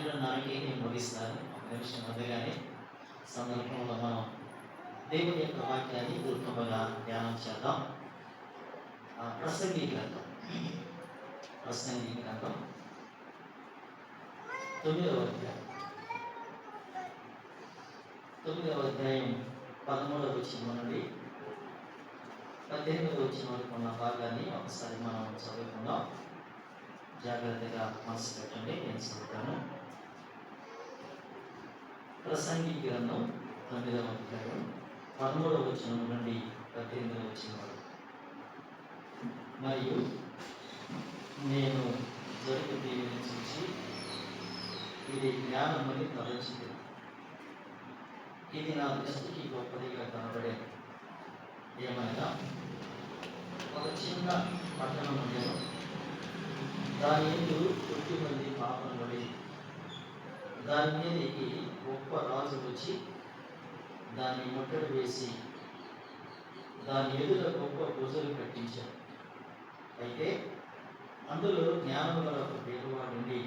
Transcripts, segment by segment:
12:30కి నేను ముగిస్తాను. ఒక నిమిషం ముందుగానే సందర్భంలో మనం దేవుని యొక్క వాక్యాన్ని పూర్వముగా ధ్యానం చేద్దాం. ప్రసంగి గ్రంథం 9వ అధ్యాయం 13వ వచనం నుండి 18వ వచనం వరకు ఉన్న భాగాన్ని ఒకసారి మనం చదువుకుందాం. జాగ్రత్తగా మనసు పెట్టండి, నేను చదువుతాను. ప్రసంగి గ్రంథం 9వ అధ్యాయం 13వ వచనం నుండి 18వ వచనం వరకు. మరియు నేను జరుగు దీనిని చూసి ఇది జ్ఞానమని తలచింది. ఇది నా దృష్టికి గొప్పదిగా కనబడేది. ఏమైనా ఒక చిన్న పట్టణం ఉండేది. దాని ఎందు 1 మంది పాపం పడేది. దాని మీదకి గొప్ప రాజు వచ్చి దాన్ని ముట్టడి వేసి దాని ఎదుట గొప్ప భుజలు కట్టించాడు. అయితే అందులో జ్ఞానం గల ఒక పేదవాడుండి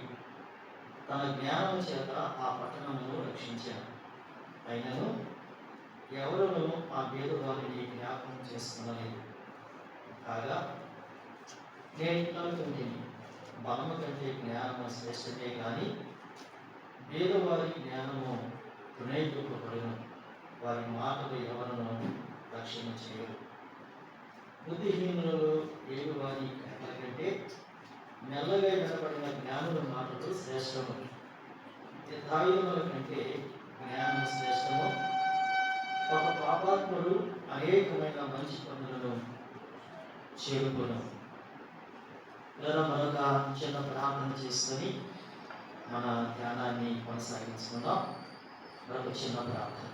తన జ్ఞానం చేత ఆ పట్టణమును రక్షించాడు. అయినను ఎవరునూ ఆ పేదవాడిని జ్ఞాపకం చేసుకునలేదు. కాగా నేను అనుకుంటుంది, బలము కంటే జ్ఞానము శ్రేష్టమే కానీ పేదవారి జ్ఞానము తునైపోబడును. వారి మాటలు ఎవరను రక్షణ చేయరు. బుద్ధిహీనులలో ఏడువారి కథల కంటే మెల్లగా వినబడిన జ్ఞానుల మాటలు శ్రేష్టము. యథాయుధముల కంటే జ్ఞానం శ్రేష్టము. ఒక పాపాత్ముడు అనేకమైన మంచి పనులను చేరుకోను. లేదా మరొక చిన్న ప్రార్థన చేసుకొని మన ధ్యానాన్ని కొనసాగించుకుందాం. మరొక చిన్న ప్రార్థన.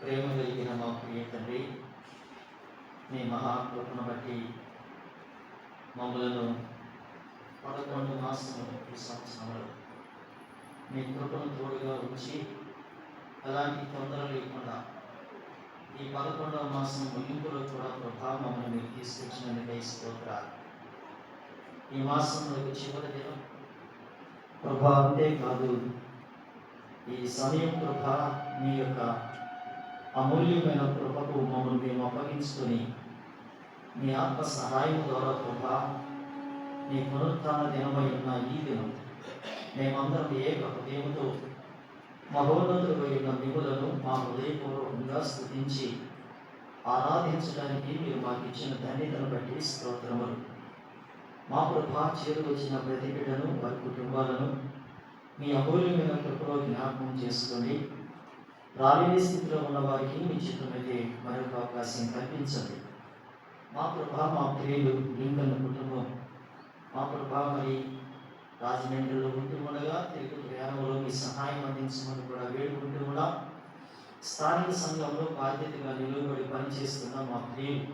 ప్రేమ కలిగిన మా ప్రియ తండ్రి, మీ మహాకృపను బట్టి మమ్మలను 11 మాసములు ఈ సంవత్సరంలో మీ కృపను తోడుగా ఉంచి అలాంటి తొందర లేకుండా ఈ 11వ మాసం ముగింపులో కూడా మమ్మల్ని మీరు తీసుకొచ్చినందుకై స్తోత్రాలు. ఈ మాసంలో చివరి దినం ప్రభా, అంతేకాదు ఈ సమయం ప్రభా మీ యొక్క అమూల్యమైన కృపకు మమ్మల్ని మేము అప్పగించుకొని మీ ఆత్మ సహాయం ద్వారా ప్రభా మీ పునరుత్థాన దినమై ఉన్న ఈ దినం మేమందరం ఏక హృదయంతో మహోన్నతులై ఉన్న మిమ్ములను మా హృదయపూర్వకంగా స్తుతించి ఆరాధించడానికి మీరు మాకు ఇచ్చిన ధన్యతను బట్టి స్తోత్రములు. మా ప్రభా చేరువచ్చిన ప్రతి బిడ్డను వారి కుటుంబాలను మీ అమూల్యమైన కృపలో జ్ఞాపకం చేసుకొని రాలేని స్థితిలో ఉన్న వారికి మీ చిత్తమైతే మరొక అవకాశం కల్పించండి. మా ప్రభా మా ప్రియులు లింకన్ కుటుంబం మా ప్రభా మరి రాజమండ్రిలో ఉంటూ ఉండగా తిరుగు ప్రయాణంలో మీ సహాయం అందించమని కూడా వేడుకుంటూ ఉన్నాం. స్థానిక సంఘంలో బాధ్యతగా నిలువబడి పనిచేస్తున్న మా ప్రియులు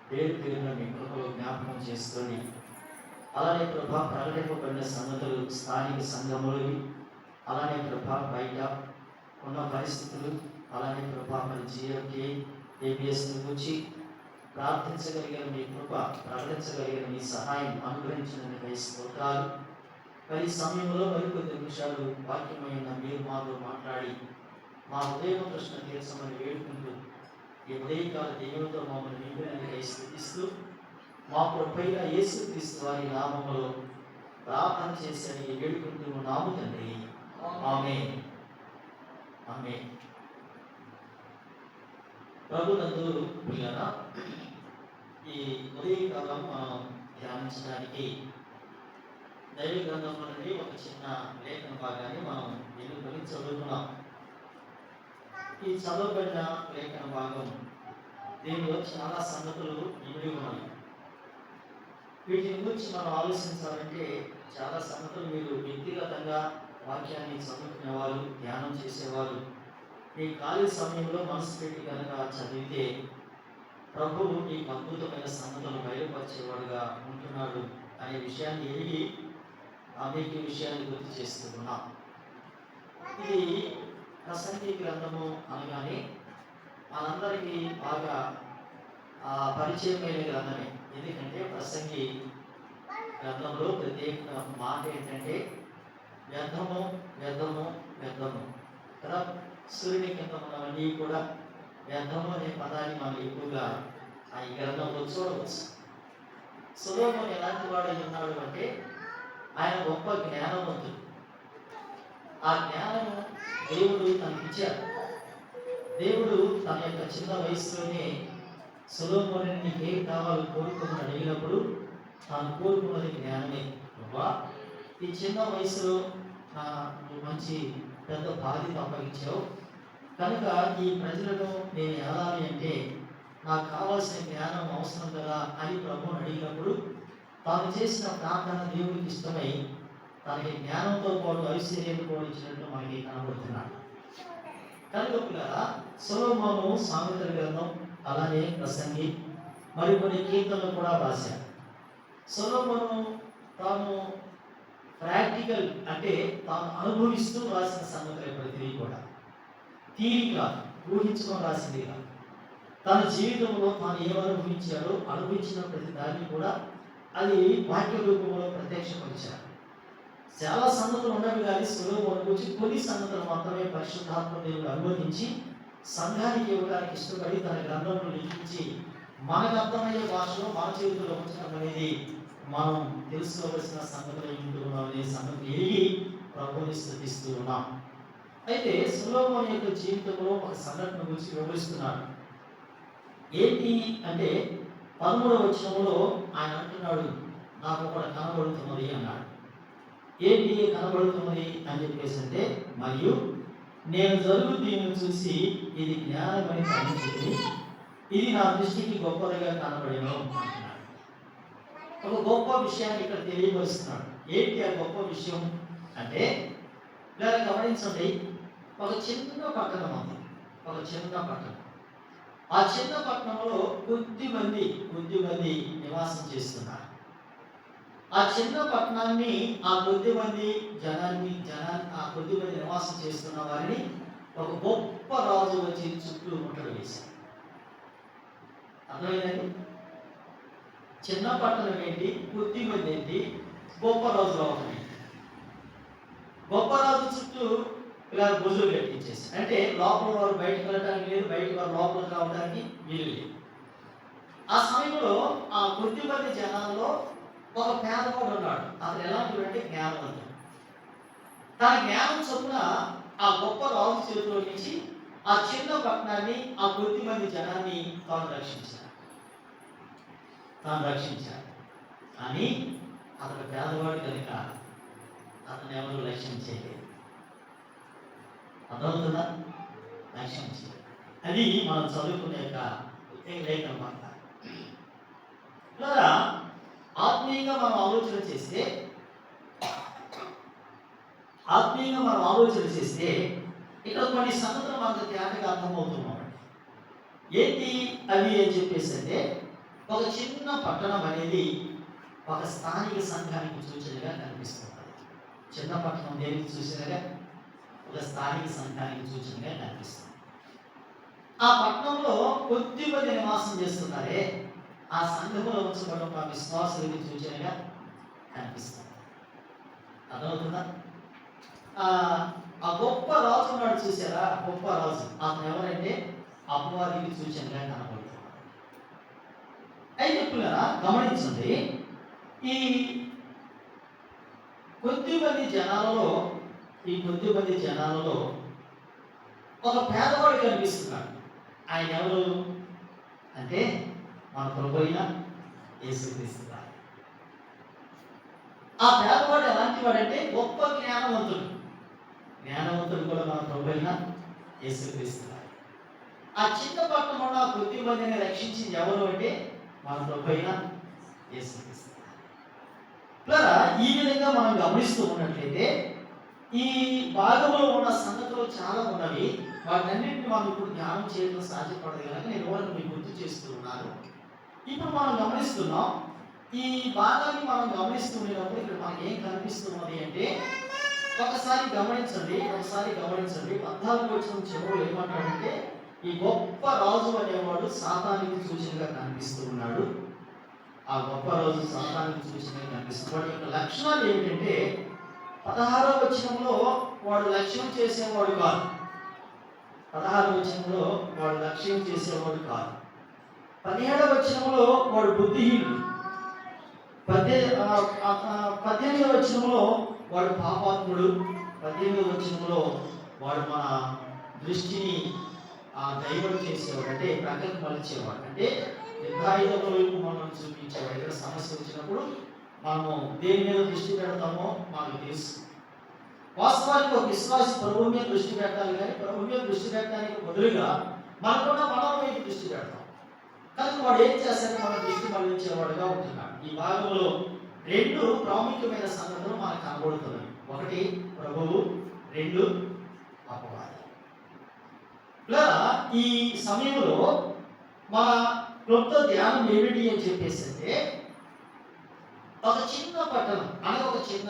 పేరు పేరున మీ కృపలో జ్ఞాపకం చేసుకొని అలానే ప్రభా ప్రకటింపబడిన సంగతులు స్థానిక సంఘములవి, అలానే ప్రభా బయట ఉన్న పరిస్థితులు, అలానే ప్రభా మరి జిఎంకే ఏబిఎస్ వచ్చి ప్రార్థించగలిగిన మీ కృప, ప్రకటించగలిగిన మీ సహాయం అనుగ్రహించినందుకై స్తోత్రాలు. మరి సమయంలో మరికొద్ది నిమిషాలు వాక్యమైన మీరు మాతో మాట్లాడి మా ఉదయం ప్రశ్న తీర్చమని వేడుకుంటూ ఈ ఉదయకాల దేవునితో మమ్మల్ని నింపినందుకై స్తుతిస్తూ మా ప్రభువైన యేసుక్రీస్తు వారి నామములో ప్రార్థన చేసి వేడుకుంటూ ఉన్నాము తండ్రి. ఆమేన్. ఆమేన్. ప్రభునందు ప్రియులారా, ఈ ఉదయకాలం మనం ధ్యానించడానికి దైవ గ్రంథంలో నుండి ఒక చిన్న లేఖన భాగాన్ని మనం ఎన్నుకొని చదువుకున్నాం. ఈ చదవబడిన లేఖన భాగం దీనిలో చాలా సంగతులు ఇమిడి ఉన్నాయి. వీటిని గురించి మనం ఆలోచించాలంటే చాలా సంగతులు మీరు వ్యక్తిగతంగా వాక్యాన్ని చదువుకునేవాళ్ళు, ధ్యానం చేసేవాళ్ళు మీ ఖాళీ సమయంలో మనసు పెట్టి కనుక చదివితే ప్రభువు మీకు అద్భుతమైన సంగతులు బయలుపరిచేవాడుగా ఉంటున్నాడు అనే విషయాన్ని ఎరిగి మీకు ఈ విషయాన్ని గుర్తు చేస్తున్నాం. ఇది ప్రసంగి గ్రంథము అనగానే మనందరికీ బాగా పరిచయమైన గ్రంథమే. ఎందుకంటే ప్రసంగి గ్రంథంలో ప్రత్యేక మాట ఏంటంటే వ్యర్థము వ్యర్థము వ్యర్థము కదా. సూర్యుని కింద ఉన్నవన్నీ కూడా వ్యర్థము అనే పదాన్ని మనం ఎక్కువగా ఈ గ్రంథంలో చూడవచ్చు. సొలొమోను ఎలాంటి వాడు ఉన్నాడు అంటే ఆయన గొప్ప జ్ఞానవంతుడు. ఆ జ్ఞానము దేవుడు తనకిచ్చాడు. దేవుడు తన యొక్క చిన్న వయసులోనే సొలొమోనుని నీకు ఏం కావాలో కోరుకుని అడిగినప్పుడు తాను కోరుకున్నది జ్ఞానమే. ఈ చిన్న వయసులో నువ్వు మంచి పెద్ద బాధ్యత అప్పగించావు కనుక ఈ ప్రజలను నేను ఏలాలి అంటే నాకు కావాల్సిన జ్ఞానం అవసరం కదా అని ప్రభువుని అడిగినప్పుడు తాను చేసిన ప్రార్థన దేవుడికి ఇష్టమై తనకి జ్ఞానంతో పాటు ఐశ్వర్యం కూడా ఇచ్చినట్టు మనకి కనబడుతున్నాడు. కనుక సొలొమోను సామెతల గ్రంథం అలానే ప్రసంగి మరికొన్ని కీర్తనలు కూడా రాశారు. సొలొమోను తాను ప్రాక్టికల్ అంటే తాను అనుభవిస్తూ రాసిన సంగతులు ప్రతిదీ కూడా థియరీ కాదు, ఊహించుకొని రాసింది కాదు. తన జీవితంలో తాను ఏమనుభవించాడో అనుభవించిన ప్రతి దాన్ని కూడా అది వాక్య రూపంలో ప్రత్యక్షపరిచారు. చాలా సంగతులు ఉన్నవి కానీ సొలొమోను గురించి కొన్ని సంగతులు మాత్రమే పరిశుద్ధాత్మ దేవుడు అనుమతించి సంఘానికి ఇవ్వడానికి ఇష్టపడి తన గ్రంథంలో లిఖించి మనకు అర్థమయ్యే భాషలో మన చేతుల్లో ఉంచడం అనేది మనం తెలుసుకోవలసిన సంగతులు ఉంటున్నాం అనే సంగతి ఎరిగి ప్రభువుని స్తుతిస్తూ ఉన్నాం. అయితే సొలొమోను యొక్క జీవితంలో ఒక సంఘటన గురించి వివరిస్తున్నాడు. ఏంటి అంటే 13వ వచనంలో ఆయన అంటున్నాడు, నాకు ఒకటి కనబడుతున్నది అన్నాడు. ఏంటి కనబడుతున్నది అని చెప్పేసి అంటే, మరియు నేను జరుగు దీన్ని చూసి ఇది జ్ఞానమని గ్రహించింది, ఇది నా దృష్టికి గొప్పదిగా కనబడేను అంటున్నాడు. ఒక గొప్ప విషయాన్ని ఇక్కడ తెలియపరుస్తున్నాడు. ఏంటి ఆ గొప్ప విషయం అంటే, ఇలా గమనించండి, ఒక చిన్న పట్టణం ఉంది. ఒక చిన్న పట్టణం. ఆ చిన్న పట్టణంలో కొద్ది మంది నివాసం చేస్తున్నారు. ఆ చిన్న పట్టణాన్ని ఆ కొద్ది మంది జనాన్ని ఆ కొద్ది మంది నివాసం చేస్తున్న వారిని ఒక గొప్ప రాజు వచ్చి చుట్టూ ముట్టడి వేశారు. అర్థమైందండి? చిన్న పట్టణం ఏంటి, కొద్ది మంది ఏంటి, గొప్ప రాజు రావడం ఏంటి? గొప్ప రాజు చుట్టూ ఇలా భుజులు కట్టించేసి, అంటే లోపల వారు బయటకు వెళ్ళడానికి లేదు, బయట వారు లోపలికి రావడానికి వీలు లేదు. ఆ సమయంలో ఆ కొద్ది మంది జనాల్లో ఒక పేదవాడు ఉన్నాడు. అతను ఎలాంటి అంటే జ్ఞానవంతుడు. తన జ్ఞానం చొప్పున ఆ గొప్ప రాజు చేతిలో నుంచి ఆ చిన్న పట్టణాన్ని ఆ కొద్ది మంది జనాన్ని తాను రక్షించాడు. కానీ అతను పేదవాడు కనుక అతను ఎవరు లక్ష్యం చేయలేదు. అర్థమవుతుందా? లక్ష్యం చేయలేదు. అది మనం చదువుకునే యొక్క లేఖనం మాట. ఇలా ఆత్మీయంగా మనం ఆలోచన చేస్తే ఇక్కడ కొన్ని సంగతులు మనకు తేటగా అర్థమవుతున్నాం. ఏంటి అవి అని చెప్పేసి అంటే, ఒక చిన్న పట్టణం అనేది ఒక స్థానిక సంఘానికి సూచనగా కనిపిస్తుంది. చిన్న పట్టణం దేనికి సూచనగా? ఒక స్థానిక సంఘానికి సూచనగా కనిపిస్తుంది. ఆ పట్టణంలో కొద్ది మంది నివాసం చేస్తున్నారే, ఆ సంఘంలో ఉంచబడిన మా విశ్వాసులకి సూచనగా కనిపిస్తుంది. అర్థమవుతుందా? ఆ గొప్ప రాజు ఉన్నాడు చూసారా, గొప్ప రాజు. అతను ఎవరంటే అపవాదికి సూచనగా కనబడుతున్నాడు. అయితే పిల్లరా గమనించండి, ఈ కొద్ది మంది జనాలలో ఒక పేదవాడు కనిపిస్తున్నాడు. ఆయన ఎవరు అంటే మన ప్రభువైన యేసుక్రీస్తు. ఆ పేదవాడు ఎలాంటి వాడంటే గొప్ప జ్ఞానవంతుడు కూడా మన ప్రభువైన యేసుక్రీస్తు. ఆ చిన్న పట్టణంలో ఆ కొద్ది మందిని రక్షించింది ఎవరు అంటే మన ప్రభువైన యేసుక్రీస్తు. ఈ విధంగా మనం గమనిస్తూ ఉన్నట్లయితే ఈ భాగంలో ఉన్న సంగతులు చాలా ఉన్నవి. వాటన్నింటినీ మనం ఇప్పుడు ధ్యానం చేయడం సాధ్యపడదు కనుక నేను వాళ్ళని మీకు గుర్తు చేస్తూ ఉన్నాను. ఇప్పుడు మనం గమనిస్తున్నాం, ఈ భాగాన్ని మనం గమనిస్తున్నప్పుడు ఇక్కడ మనకి ఏం కనిపిస్తున్నది అంటే, ఒకసారి గమనించండి 14వ వచనం చివరిలో ఏమంటాడంటే, ఈ గొప్ప రాజు అనేవాడు సాతానికి సూచనగా కనిపిస్తూ ఉన్నాడు. ఆ గొప్ప రాజు సాతానికి సూచనగా కనిపిస్తున్నాడు. వాడి యొక్క లక్షణాలు ఏమిటంటే, 16వ వచనంలో వాడు లక్ష్యం చేసేవాడు కాదు. 16వ వచనంలో వాడు లక్ష్యం చేసేవాడు కాదు. 17వ వచనంలో వాడు బుద్ధిహీనుడు. 18వ వచనంలో వాడు పాపాత్ముడు. 18వ వచనంలో వాడు మన దృష్టిని దైవం చేసేవాడు, అంటే ప్రక్కకు మలిచేవాడు, అంటే నిర్ధారితల వైపు మనం చూపించేవాడు. ఇక్కడ సమస్య వచ్చినప్పుడు మనము దేని మీద దృష్టి పెడతామో మనకు తెలుసు. వాస్తవానికి ఒక విశ్వాసి ప్రభువు మీద దృష్టి పెట్టాలి, కానీ ప్రభు మీద దృష్టి పెట్టడానికి బదులుగా మనకున్న మనం వైపు దృష్టి పెడతాం. కనుక వాడు ఏం చేస్తాడో మన దృష్టి మళ్లించేవాడుగా ఉంటున్నాడు. ఈ భాగంలో 2 ప్రాముఖ్యమైన సంగతులు మనకు కనబడుతున్నాయి. 1 ప్రభువు, 2 అపవాది. ఇలా ఈ సమయంలో మన క్లుప్త ధ్యానం ఏమిటి అని చెప్పేసి అంటే, ఒక చిన్న పట్టణం అనగా ఒక చిన్న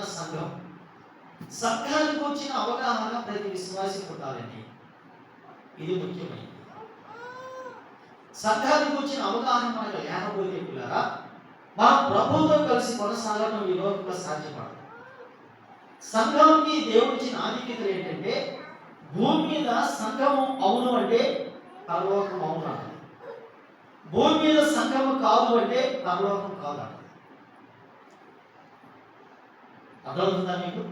సంఘానికి వచ్చిన అవగాహన ప్రతి విశ్వాసి ఉండాలండి. ఇది ముఖ్యమైనది. సంఘానికి వచ్చిన అవగాహన మనకు లేకపోతే పిల్లరా మన ప్రభుతో కలిసి కొనసాగడం ఈ లోకంలో సాధ్యపడదు. సంఘంకి దేవుడిచ్చిన ఆధిక్యతలు ఏంటంటే, భూమి మీద సంఘము అవును అంటే పరలోకం అవును అంటారు, భూమి మీద సంఘము కాదు అంటే పరలోకం కాదు అంటారు. అర్థమవుతుందా మీకు?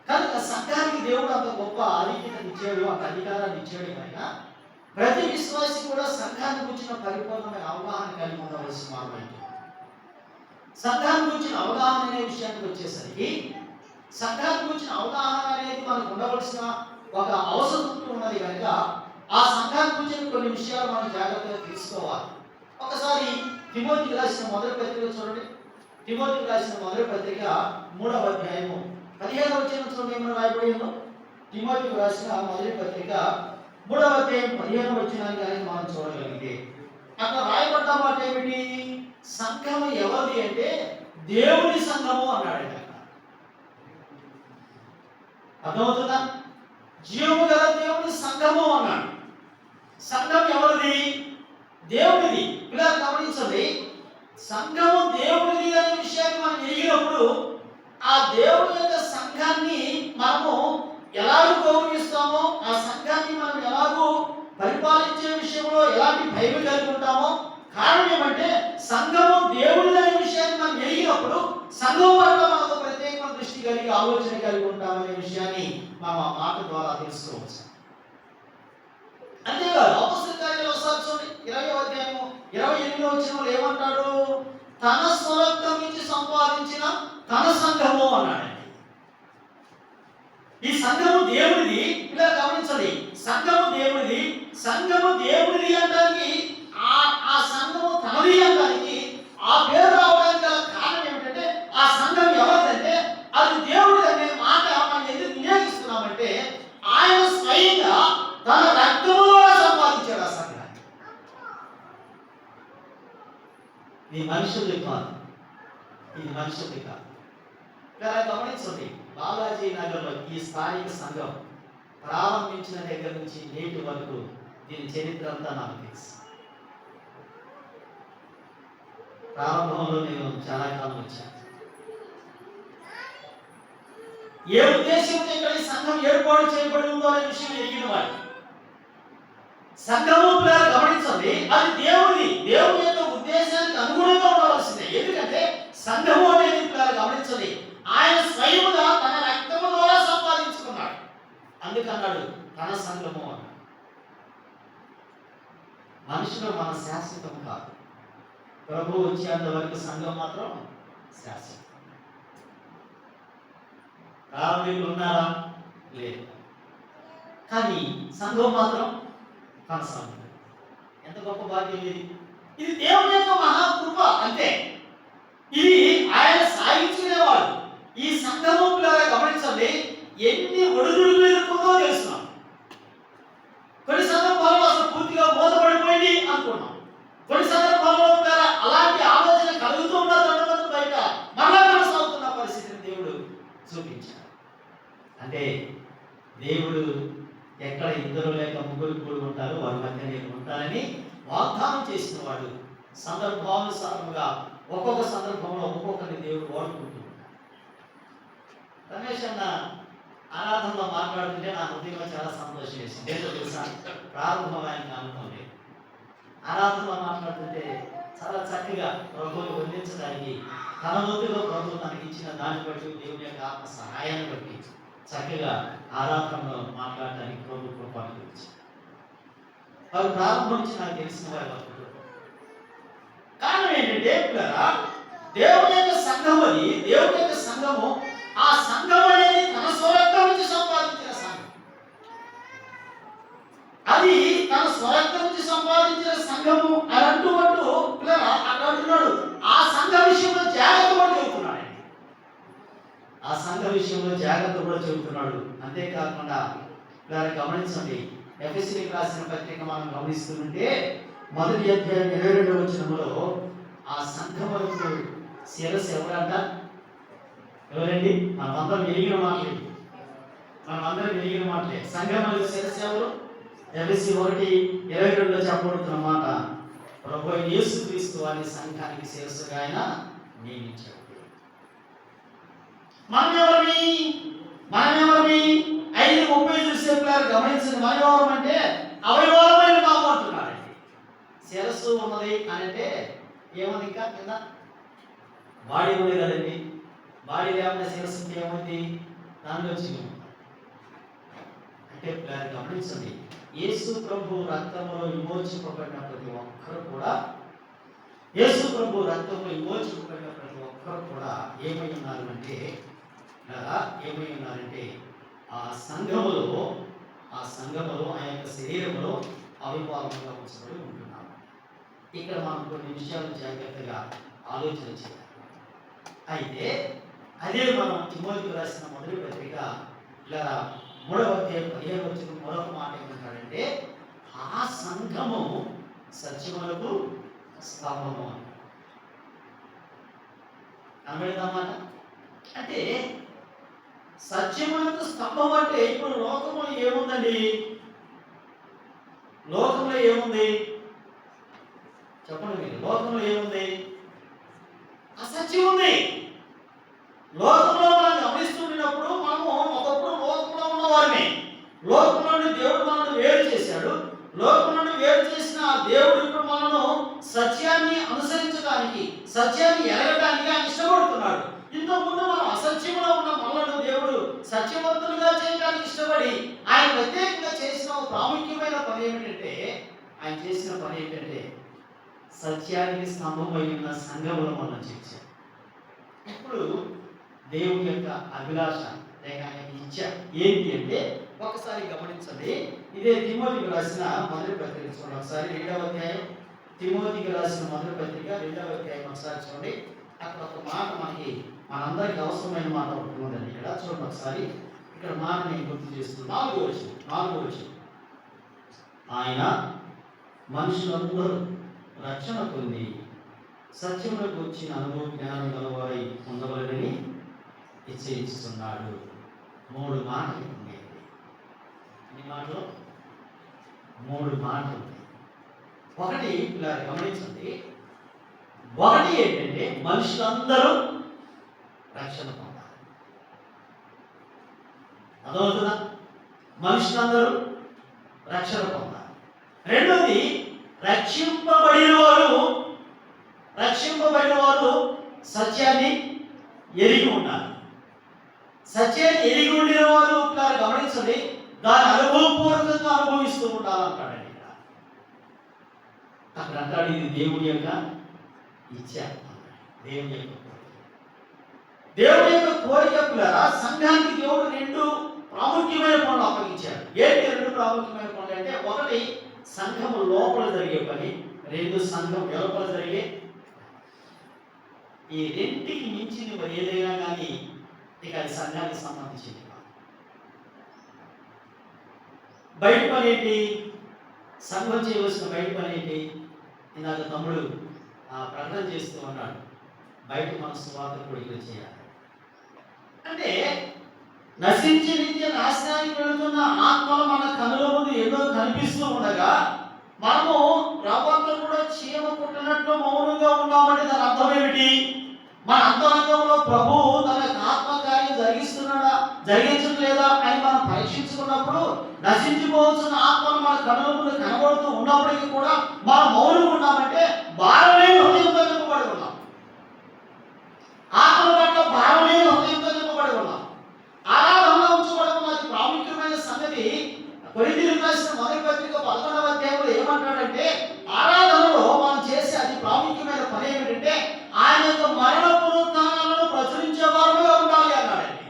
కనుక సంఘానికి దేవుడు అంత గొప్ప ఆధిక్యతను ఇచ్చాడు, అంత అధికారాన్ని ఇచ్చాడు. కనుక ప్రతి విశ్వాసి కూడా సంఘాన్ని గురించిన పరిపూర్ణమైన అవగాహన కలిగి ఉండవలసిన వారు. సంఘాన్ని గురించిన అవగాహన అనే విషయానికి వచ్చేసరికి, సంఘాన్ని గురించిన అవగాహన అనేది మనకు ఉండవలసిన ఒక అవసరం ఉన్నది. కనుక ఆ సంఘాన్ని గురించిన కొన్ని విషయాలు మనం జాగ్రత్తగా తీసుకోవాలి. ఒకసారి తిమోతికి రాసిన మొదటి పత్రిక చూడండి. తిమోతికి రాసిన మొదటి పత్రిక 3వ అధ్యాయము 15వ వచనం చూడండి. ఏమన్నా రాయబడిందో తిమోతికి రాసిన మొదటి పత్రిక 3వ అధ్యాయం 15వ వచనాన్ని కానీ మనం చూడగలిగితే అక్కడ రాయబడ్డ మాట ఏమిటి? సంఘము ఎవరిది అంటే దేవుని సంఘము అన్నాడు. అర్థమవుతుందా? జీవము గల దేవుని సంఘము అన్నాడు. సంఘం ఎవరిది? దేవుడిది. ఇలా గమనించండి, సంఘము దేవుడిది అనే విషయాన్ని మనం ఎరిగినప్పుడు ఆ దేవుడి యొక్క సంఘాన్ని మనము ఎలాగూ గౌరవిస్తామో, ఆ సంఘాన్ని మనం ఎలాగూ పరిపాలించే విషయంలో ఎలాంటి భయం కలిగి ఉంటామో కారణం ఏమంటే సంఘము దేవుడిది అనే విషయాన్ని మనం ఎరిగినప్పుడు సంఘం పట్ల మనకు ప్రత్యేకమైన దృష్టి కలిగి ఆలోచన కలిగి ఉంటామనే విషయాన్ని మనం ఆ మాట ద్వారా తెలుసుకోవచ్చు. అంతేకాదు అపొస్తలుల కార్యాలు ఒకసారి చూడండి. 20వ అధ్యాయము 28వ వచనంలో ఏమంటాడు? తన స్వరక్తం నుంచి సంపాదించిన తన సంఘము అన్నాడు. ఈ సంఘము దేవుడిది. ఇలా గమనించండి, సంఘము దేవుడిది. సంఘము దేవుడిది అనడానికి ఆ సంఘము తనది అనడానికి ఆ పేరు రావడానికి గల కారణం ఏమిటంటే, ఆ సంఘం ఎవరిదంటే అది దేవుడి అనే మాట మనం ఎందుకు వినియోగిస్తున్నామంటే, ఆయన స్వయంగా తన రక్తము ద్వారా సంపాదించాడు ఆ సంఘాన్ని. ఇది మనుషులది కాదు, ఇది మనుషులది కాదు. ఇలా గమనించండి, బాలాజీ నగర్లో ఈ స్థానిక సంఘం ప్రారంభించిన దగ్గర నుంచి నేటి వరకు దీని చరిత్ర అంతా నాకు తెలుసు. ప్రారంభంలో నేను చాలా కాలం వచ్చాను. ఏ ఉద్దేశంతో ఇక్కడ ఈ సంఘం ఏర్పాటు చేయబడి ఉందో అనే విషయం ఎరిగిన వాడు. సంఘము పిల్లలు గమనించండి, అది దేవుడి యొక్క ఉద్దేశానికి అనుగుణంగా ఉండవలసిందే. ఎందుకంటే సంఘము అనేది పిల్లలు గమనించండి, ఆయన స్వయముగా తన రక్తము ద్వారా సంపాదించుకున్నాడు. అందుకన్నాడు తన సంఘము అన్నాడు. మనుషులు మన శాశ్వతం కాదు. ప్రభు వచ్చేంత వరకు సంఘం మాత్రం శాశ్వతం. ప్రారంభికులు ఉన్నారా? లేదు. కానీ సంఘం మాత్రం కొనసాగుతుంది. ఎంత గొప్ప భాగ్యం ఇది! ఇది దేవుని యొక్క మహాకృప. అంతే, ఇది ఆయన సాగించుకునేవాడు. ఈ సంఘము పిల్లల గమనించండి, ఎన్ని ఒడిదుడుకులు ఎదుర్కొందో తెలుస్తున్నాం. కొన్ని సందర్భాల్లో అసలు పూర్తిగా మూతపడిపోయింది అనుకున్నాం. కొన్ని సందర్భాల్లో అలాంటి ఆలోచన కలుగుతూ ఉన్న సందర్భం బయట మరలా కొనసాగుతున్న పరిస్థితిని దేవుడు చూపించాడు. అంటే దేవుడు ఎక్కడ 2 లేక 3 కూడి ఉంటారో వారి మధ్య నేను ఉంటానని వాగ్దానం చేసిన వాడు. సందర్భానుసారముగా ఒక్కొక్క సందర్భంలో ఒక్కొక్కరిని దేవుడు వాడుకుంటూ ఉంటాడు. రమేష్ అన్న ఆరాధనలో మాట్లాడుతుంటే నా హృదయంలో చాలా సంతోషం వేసింది. ఏంటో తెలుసా, ప్రారంభం ఆయన అనుకోండి, ఆరాధనలో మాట్లాడుతుంటే చాలా చక్కగా ప్రభువుని వర్ణించడానికి తన వంతులో ప్రభు తనకి ఇచ్చిన దాన్ని బట్టి దేవుని యొక్క ఆత్మ సహాయాన్ని బట్టి చక్కగా ఆరాధనలో మాట్లాడడానికి ప్రభు కృపను గురించి వారు ప్రారంభం నుంచి నాకు తెలిసిన వారి వరకు కారణం ఏంటంటే దేవుని యొక్క సంఘం, అది దేవుని యొక్క సంఘము. ఆ సంఘం అనేది తన స్వరక్తం నుంచి సంపాదించిన సంఘం. అది తన స్వరక్తం నుంచి సంపాదించిన సంఘము అని అంటూ అక్కడ అంటున్నాడు. ఆ సంఘ విషయంలో జాగ్రత్త కూడా చెబుతున్నాడు. ఆ సంఘ విషయంలో జాగ్రత్త కూడా చెబుతున్నాడు. అంతేకాకుండా గమనించండి, ఎఫెసీయులకు రాసిన పత్రిక మనం గమనిస్తుంటే మొదటి అధ్యాయం 22వ వచనంలో ఆ సంఘములకు శిరస్సు ఎవరంట? ఎవరండి? మనమందరం ఎరిగిన మాటలే. సంఘములకు శిరస్సు ఎవరు? ఎఫెసీ 1:22లో చెప్పబడుతున్న మాట, ప్రభువైన యేసుక్రీస్తు వారి సంఘానికి శిరస్సుగా ఆయన నియమించాడు. మనం ఎవరిని 5:30 చూసేప్పుడు గమనించండి. మనం ఎవరమంటే అవయవమైన బాబు అంటున్నాడండి. శిరస్సు ఉన్నది అని అంటే ఏముంది? ఇంకా కింద బాడీ ఉంది కదండి. బాడీ లేకుండా శిరస్సుకి ఏముంది? దానిలో చిన్న అంటే గమనించండి, యేసు ప్రభు రక్తంలో విమోచింపబడిన ప్రతి ఒక్కరు కూడా ఏమై ఉన్నారంటే ఆ సంఘములో ఆ యొక్క శరీరంలో అవిభాగంగా ఉంచబడి ఉంటున్నారు. ఇక్కడ మనం కొన్ని విషయాలు జాగ్రత్తగా ఆలోచన చేయాలి. అయితే అదే మనం తిమోతికి రాసిన మొదటి పత్రిక 3వ అధ్యాయం 15వ వచనం మరొక మాట ఏమంటాడంటే, ఆ సంఘము సత్యములకు స్తంభము అన్నమాట. అంటే సత్యములకు స్తంభం అంటే ఇప్పుడు లోకంలో ఏముందండి? లోకంలో ఏముంది చెప్పండి మీరు? లోకంలో ఏముంది? అసత్యం ఉంది. లోకంలో మనం గమనిస్తున్నప్పుడు మనము ఒకప్పుడు లోకంలో ఉన్నవారిని, లోకంలో దేవుడు మనల్ని వేరు చేశాడు. లోకంలో వేరు చేసిన ఆ దేవుడు ఇప్పుడు మనను సత్యాన్ని అనుసరించడానికి, సత్యాన్ని ఎరగడానికి ఆయన ఇష్టపడుతున్నాడు. ఇంతకుముందు మనం అసత్యంలో ఉన్న మనలను దేవుడు సత్యవంతులుగా చేయడానికి ఇష్టపడి ఆయన ప్రత్యేకంగా చేసిన ప్రాముఖ్యమైన పని ఏమిటంటే, ఆయన చేసిన పని ఏంటంటే సత్యానికి స్తంభమై ఉన్న సంఘములో మనం చేశాం. ఇప్పుడు దేవుని యొక్క అభిలాష లేక ఆయన ఇచ్చ ఏంటి అంటే ఒకసారి గమనించండి. ఇదే తిమోతికి రాసిన మొదటి పత్రిక చూడండి ఒకసారి. 2వ అధ్యాయం, తిమోతికి రాసిన మొదటి పత్రిక 2వ అధ్యాయం ఒకసారి చూడండి. అక్కడ ఒక మాట మనకి మనందరికి అవసరమైన మాట ఒకటి ఉందండి. ఇక్కడ చూడండి ఒకసారి. ఇక్కడ మాట నేను గుర్తు చేస్తున్నాను. 4వ వచనం, ఆయన మనుషులందరూ రక్షణ పొంది సత్యములకు వచ్చిన అనుభవ జ్ఞానం గలవారై పొందవలనని నిశ్చయిస్తున్నాడు. 3 మాటలు ఉన్నాయి. ఈ మాటలో 3 మాటలు ఉన్నాయి. ఒకటి ఇలా గమనించండి. ఒకటి ఏంటంటే మనుషులందరూ రక్షణ పొందాలి. అదవుతుందా? మనుషులందరూ రక్షణ పొందాలి. రెండోది రక్షింపబడిన వారు సత్యాన్ని ఎరిగి ఉండాలి. సత్యాన్ని ఎరిగి ఉండిన వారు గమనించండి, దాని అనుభవపూర్వకంగా అనుభవిస్తూ ఉండాలంటాడండి. అక్కడ అంటాడు, ఇది దేవుని యొక్క ఇచ్చ, దేవుని యొక్క కోరిక. సంఘానికి దేవుడు 2 ప్రాముఖ్యమైన పనులు అప్పగించాడు. ఏంటి 2 ప్రాముఖ్యమైన పనులు అంటే, ఒకటి సంఘము లోపల జరిగే పని, 2 సంఘం వెలుపల జరిగే. ఈ రెంటికి మించింది మరి ఏదైనా కానీ ఇక అది సంఘానికి సంబంధించింది. బయట పని ఏంటి? సంఘం చేయవలసిన బయట పని ఏంటి? ఇందాక తమ్ముడు ప్రకటన చేస్తూ ఉన్నాడు, బయట మన సువార్త కొడుకులు చేయాలి అంటే నశించి నిత్య నాశనానికి వెళుతున్న ఆత్మలు మన కనుల ముందు ఎన్నో కనిపిస్తూ ఉండగా మనము రాబోతులు కూడా చీమ పుట్టినట్లు మౌనంగా ఉన్నామంటే దాని అర్థం ఏమిటి? మన అంతరంగంలో ప్రభువు తన ఆత్మకార్యం జరిగిస్తున్నాడా జరిగించట్లేదా అని మనం పరీక్షించుకున్నప్పుడు నశించిపోవలసిన ఆత్మను మన కనుల ముందు కనబడుతూ ఉన్నప్పటికీ కూడా మనం మౌనంగా ఉన్నామంటే భారమే హృదయంతో నింపబడి ఉన్నాం. ఆత్మ పట్ల భారమే హృదయంతో నింపబడి ఉన్నాం. ఆరాధనలో ఉంచబడి ఉన్నది ప్రాముఖ్యమైన సంగతి. కొరింథీయులకు రాసిన మొదటి పత్రిక 11వ అధ్యాయంలో ఏమంటాడంటే, ఆరాధనలో మనం చేసే అతి ప్రాముఖ్యమైన పని ఏమిటంటే ఆయన యొక్క మరణ పునరుత్థానాలను ప్రచురించే వారుగా ఉండాలి అన్నాడండి.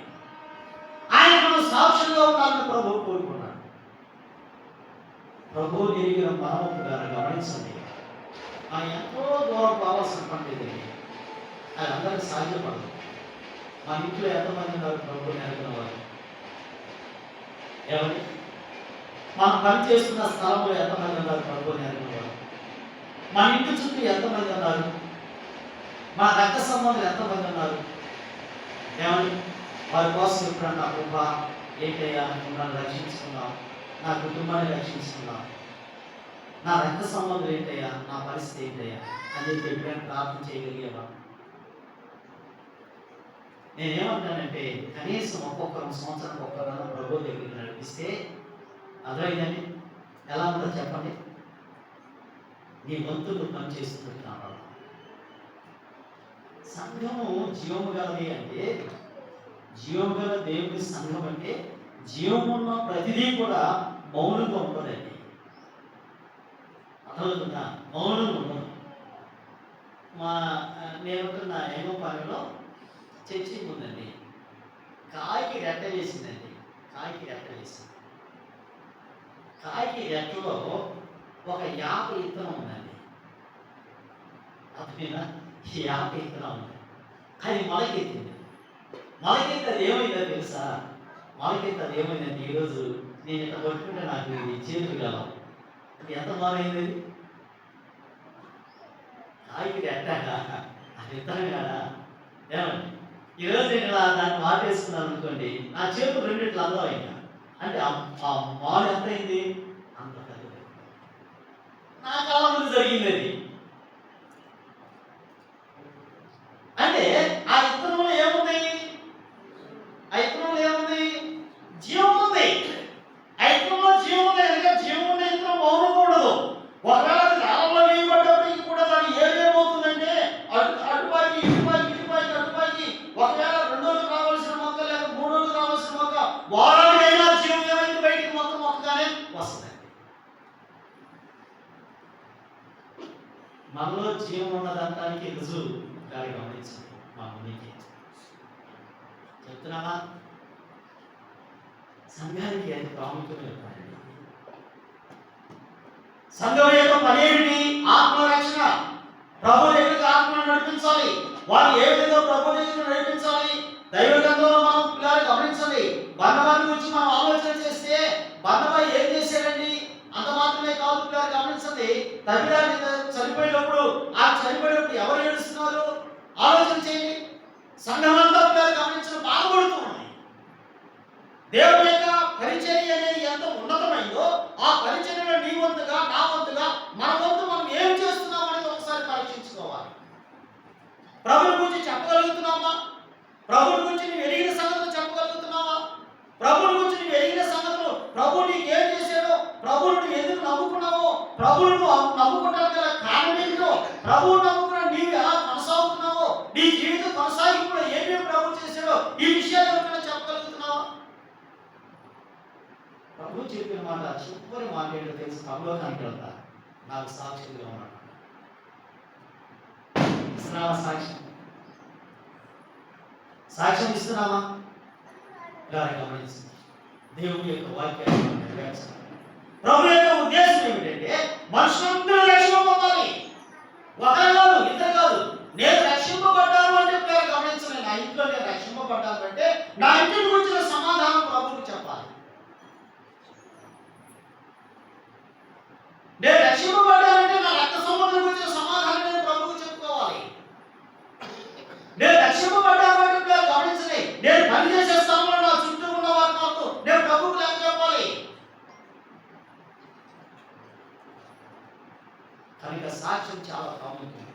ఆయన మనం సాక్షులుగా ఉండాలని ప్రభువు కోరుకున్నాడు. ప్రభువు ఎరిగిన మనము గారు గమనించండి, ఆయన ఎంతో దూరం కావాల్సిన పని లేదండి. అది అందరికీ సాధ్యపడదు. మా ఇంట్లో ఎంతమంది ఉన్నారు ప్రభువుని ఎరిగిన వారు? ఎవరి మనం పని చేస్తున్న స్థలంలో ఎంతమంది ఉన్నారు ప్రభువుని ఎరిగిన వారు? మన ఇంటి చుట్టూ ఎంతమంది ఉన్నారు? మా రక్త సంబంధులు ఎంతమంది ఉన్నారు? ఏమని వారి కోసం ఎప్పుడన్నా ప్రభా ఏంటయ్యా నన్ను రక్షించుకున్నావు, నా కుటుంబాన్ని రక్షించుకున్నావు, నా రక్త సంబంధులు ఏంటయ్యా, నా పరిస్థితి ఏంటయ్యా అని చెప్పి ఎప్పుడైనా ప్రార్థన చేయగలిగేవా? నేనేమంటానంటే కనీసం ఒక్కొక్కరు సంవత్సరానికి ఒక్కరన్నా ప్రభు దగ్గరికి నడిపిస్తే అర్థమైందండి. ఎలా ఉందో చెప్పండి. నీ వంతులు పనిచేస్తున్నాను. సంఘము జీవము గలది అంటే, జీవము గల దేవుని సంఘం అంటే జీవమున్న ప్రతిదీ కూడా మౌనంగా ఉండదండి. అర్థమవుతుందా? మౌనంగా ఉండదు. నేనుంటున్న ఏమో పనిలో చర్చి ఉందండి. కాయకి రెట్ట వేసిందండి. కాయకి రెట్ట వేసింది. కాయకి రెట్టలో ఒక 50 విత్తనం ఉందండి. అర్థమైనా? 50 విత్తనం ఉంది. అది మొలకెత్తింది. మొలకెత్తి అది ఏమైందో తెలుసా? మొలకెత్తి అది ఏమైందండి, ఈరోజు నేను ఇట్లా పట్టుకుంటే నాకు ఇది చేతులు గలం. అది ఎంత మారైంది? కాయకి రెట్టాక అది విత్తనం కాదా? ఏమండి, ఈరోజు నేను ఇలా దాన్ని వాటేసుకున్నాను అనుకోండి, నా చేతులు రెండిట్లు అందం అయిందా అంటే ఆ మాలు ఎంత అయింది? అంత పెద్దది. నా కళ్ళ ముందు జరిగింది అది. అంటే ఆ విత్తనంలో ఏముంది? ఆ విత్తనంలో ఏముంది? జీవం ఉంది. ఆ విత్తనంలో జీవం ఉంది. ఎందుకంటే జీవం ఉన్న విత్తనం మౌనంగా ఉండదు. ఒకవేళ అది నేలలో వేయబడ్డప్పటికీ కూడా దాన్ని ఏమవుతుందంటే అటుపాకి ఇటుపాకి ఇటుపాకి అటుపాకి ఒకవేళ 2 రోజులు రావాల్సిన మొక్క లేక 3 రోజులు రావాల్సిన మొక్క వారానికైనా జీవం ఏమైంది బయటికి మొత్తం మొక్కగానే వస్తుంది. మనలో జీవం ఉన్నదంతానికి రుజువు గాలి గమనించండి. మా ముందుకి చెప్తున్నామా? సంఘానికి అది ప్రాముఖ్యమైన పని. సంఘం యొక్క పని ఏమిటి? ఆత్మరక్షణ. ప్రభు దగ్గరికి ఆత్మను నడిపించాలి. వారు ఏ విధంగా ప్రభు దగ్గరికి నడిపించాలి? దైవ గ్రంథంలో మనం పిల్లలు గమనించండి. బర్నబాను గురించి మనం ఆలోచన చేస్తే బర్నబా ఏం చేశాడండి? అంత మాత్రమే కాదు పిల్లలు గమనించండి. తబిరాని చనిపోయినప్పుడు ఎవరు ఏడుస్తున్నారు? ఆలోచన చేయండి. సంఘమంతా పిల్లలు గమనించడం బాధపడుతుంది. దేవుని యొక్క పరిచర్య అనేది ఎంత ఉన్నతమైందో ఆ పరిచర్యలో నీ వంతుగా నా వంతుగా మన వంతు మనం ఏం చేస్తున్నాం అనేది ఒకసారి పరీక్షించుకోవాలి. ప్రభుని గురించి చెప్పగలుగుతున్నామా? ప్రభుని గురించి నువ్వు ఎరిగిన సంగతులు చెప్పగలుగుతున్నావా? ప్రభుని గురించి నువ్వు ఎరిగిన సంగతులు, ప్రభు నీకు ఏం చేశాడో, ప్రభువును నువ్వు ఎందుకు నమ్ముకున్నావో, ప్రభువును నమ్ముకుంటావు గల కారణం ఏంటో, ప్రభువును నమ్ముకున్న నీవు ఎలా కొనసాగుతున్నావో, నీ జీవిత కొనసాగింపులో ఏమేమి ప్రభు చేశాడో ఈ విషయాలు ఎవరికైనా చెప్పగలుగుతున్నావా? ప్రభు చెప్పిన మాట చివరి మాట ఏంటో తెలుసు? పరలోకానికి వెళ్తా నాకు సాక్షిగా ఉన్నాడు. ఇస్తున్నావా సాక్ష్యం ఇస్తున్నావా? గమనించి దేవుని యొక్క వాక్యాన్ని నెరవేర్చాలి. ప్రభు యొక్క ఉద్దేశం ఏమిటంటే మనుషులందరూ రక్షణ పొందాలి. ఒకరు కాదు, ఇద్దరు కాదు. నేను రక్షింపబడ్డాను అంటే గమనించలేదు. నా ఇంట్లో నేను రక్షింపబడ్డాను అంటే నా ఇంటిని గురించిన సమాధానం ప్రభువుకి చెప్పాలి. నేను రక్షింపబడ్డానంటే నా రక్త సంబంధం గురించిన సమాధానం నేను ప్రభువుకి చెప్పుకోవాలి. నేను రక్షింపబడ్డాను అంటే గమనించలే. నేను పనిచేసే స్థలంలో నా చుట్టూ ఉన్న వారితో నేను ప్రభువుకి లెక్క చెప్పాలి. కనుక సాక్ష్యం చాలా ప్రాముఖ్యం.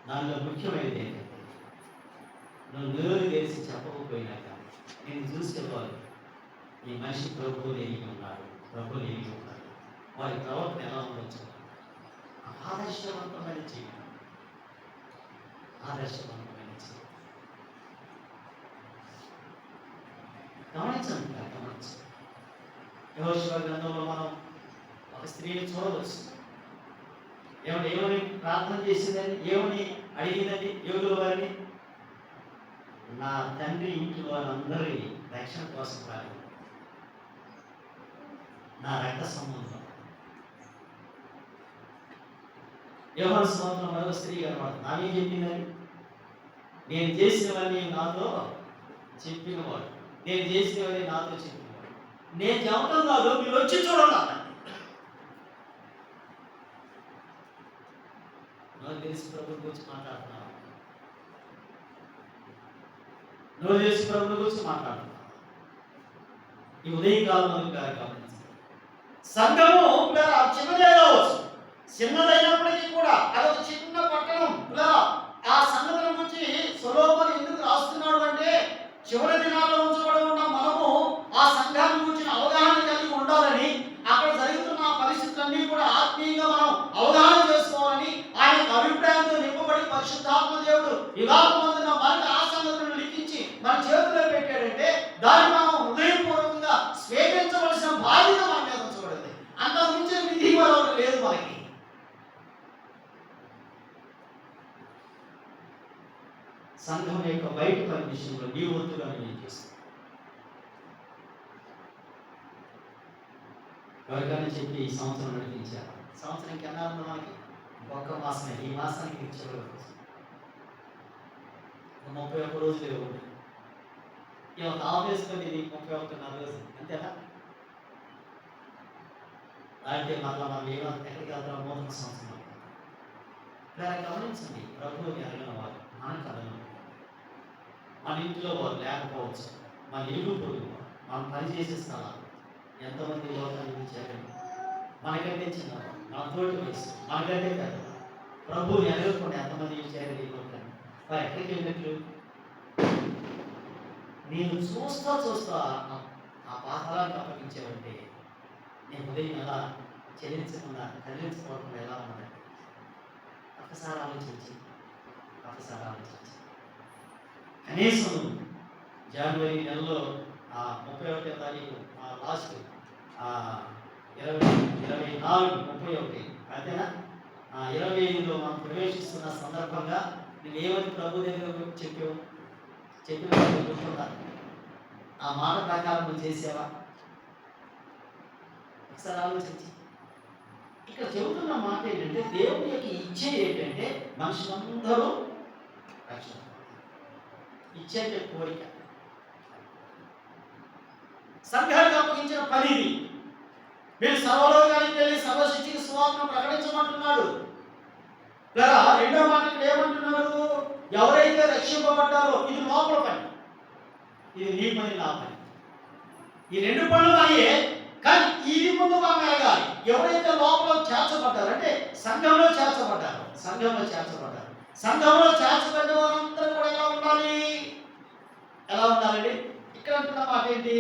దానిలో ముఖ్యమైనది ఏంటంటే నువ్వు నోరు తెరిచి చెప్పకపోయినా కానీ నేను చూసి చెప్పాలి, ఈ మనిషి ప్రభువుని ఎరిగి ఉన్నాడు, ప్రభువుని ఎరిగి ఉన్నాడు, వారి ప్రవర్తన ఎలా ఉండొచ్చు. ఆదర్శవంతమైన జీవితం, ఆదర్శవంతమైన జీవితం. గమనించండి, గమనించండి. యెహోషువ గ్రంథంలో మనం ఒక స్త్రీని చూడవచ్చు. ఏమని ప్రార్థన చేసిందని, ఏమని అడిగిందని యోగుల వారిని, నా తండ్రి ఇంటి వారందరి రక్షణ కోసం కాదు, నా రక్త సంబంధం. యోహాను సువార్తలో మరో స్త్రీ కనబడుతుంది. నాకేం చెప్పిందని, నేను చేసినవన్నీ నాతో చెప్పినవాడు, నేను చేసినవన్నీ నాతో చెప్పినవాడు. నేను చెప్పడం కాదు, మీరు వచ్చి చూడాలి. నాకు తెలిసి ప్రభుత్వం గురించి మాట్లాడుతున్నాను, నువ్వు తెలిసి ప్రభుత్వం గురించి మాట్లాడుతున్నావు. ఈ ఉదయకాలం గమనించాలి. సంఘము చిన్నదే కావచ్చు, చిన్నదైనప్పటికీ కూడా అదొక చిన్న పట్టణం. ఆ సంగతుల గురించి సొలొమోను ఎందుకు రాస్తున్నాడు అంటే, చివరి దినాల్లో ఉంచబడి ఉన్న మనము ఆ సంఘాన్ని గురించి అవగాహన కలిగి ఉండాలని, అక్కడ జరుగుతున్న పరిస్థితులన్నీ కూడా ఆత్మీయంగా మనం అవగాహన చేసుకోవాలని ఆయన అభిప్రాయంతో నింపబడి పరిశుద్ధాత్మ దేవుడు వివాహమందున మనకి ఆ సంగతులను లిఖించి మన చేతిలో పెట్టాడంటే, దాన్ని మనం హృదయపూర్వకంగా స్వీకరించవలసిన బాధ్యత మన మీద ఉంచబడింది. అంతకు మించిన విధి మరొకటి లేదు మనకి. సంఘం యొక్క బయట పని విషయంలో నీ వంతుగా నేను చేస్తాను. ఎవరికైనా చెప్పి ఈ సంవత్సరం నడిపించారు. సంవత్సరం కన్నా మనకి ఒక్క మాసమే, ఈ మాసానికి చివరి 31 రోజులు ఉంటాయి. ఇక ఒక ఆఫీస్కొని ఇది 31 రోజు, అంతేనా? అంటే మళ్ళీ మనం ఎక్కడికి వెళ్తాం? నూతన సంవత్సరం. ఇలా గమనించండి, ప్రభువుని అడిగిన వారు మనకు అడగను, మన ఇంట్లో వారు లేకపోవచ్చు, మన ఇల్లు పొరుగు, మనం పనిచేసే స్థలాలు ఎంతమంది లోకాన్ని గురించారండి. మనకంటే చిన్నవారు, మన తోటి వయసు, మనకంటే పెద్దవారు, ప్రభువుని అడగకుండా ఎంతమంది ఇచ్చారండి ఈ లోకాన్ని. వారు ఎక్కడికి వెళ్ళినట్లు? నేను చూస్తా ఆ పాతాళానికి అప్పగించావంటే నేను ఉదయం ఎలా చెల్లించకుండా కదిలించుకోవడం ఎలా ఉన్నదండి. ఒకసారి ఆలోచించి కనీసం జనవరి నెలలో 31వ తారీఖు లాస్ట్ 24, 31 అంతేనా, 25లో మనం ప్రవేశిస్తున్న సందర్భంగా నువ్వేమని ప్రభు దగ్గర చెప్పిన గుర్తుందా? ఆ మాట ప్రకారం నువ్వు చేసావా? ఒకసారి ఆలోచించి. ఇక్కడ చెబుతున్న మాట ఏంటంటే, దేవుని యొక్క ఇచ్చ ఏంటంటే మనుషులందరూ రక్షణ. ఇచ్చే కోరిక. సంఘానికి అప్పగించిన పని ఇది. మీరు సర్వలోకానికి వెళ్ళి సర్వశక్తికి సువార్తను ప్రకటించమంటున్నాడు. రెండో మాట ఇక్కడ ఏమంటున్నారు? ఎవరైతే రక్షింపబడ్డారో, ఇది లోపల పని, ఇది నీ పని, నా పని. ఈ రెండు పనులు అయ్యే, కానీ ఇది ముందు మనం ఎరగాలి. ఎవరైతే లోపల చేర్చబడ్డారు అంటే సంఘంలో చేర్చబడ్డారు, సంఘంలో చేర్చబడిన వారందరూ కూడా ఎలా ఉండాలండి? ఇక్కడ అంటున్న మాట ఏంటి?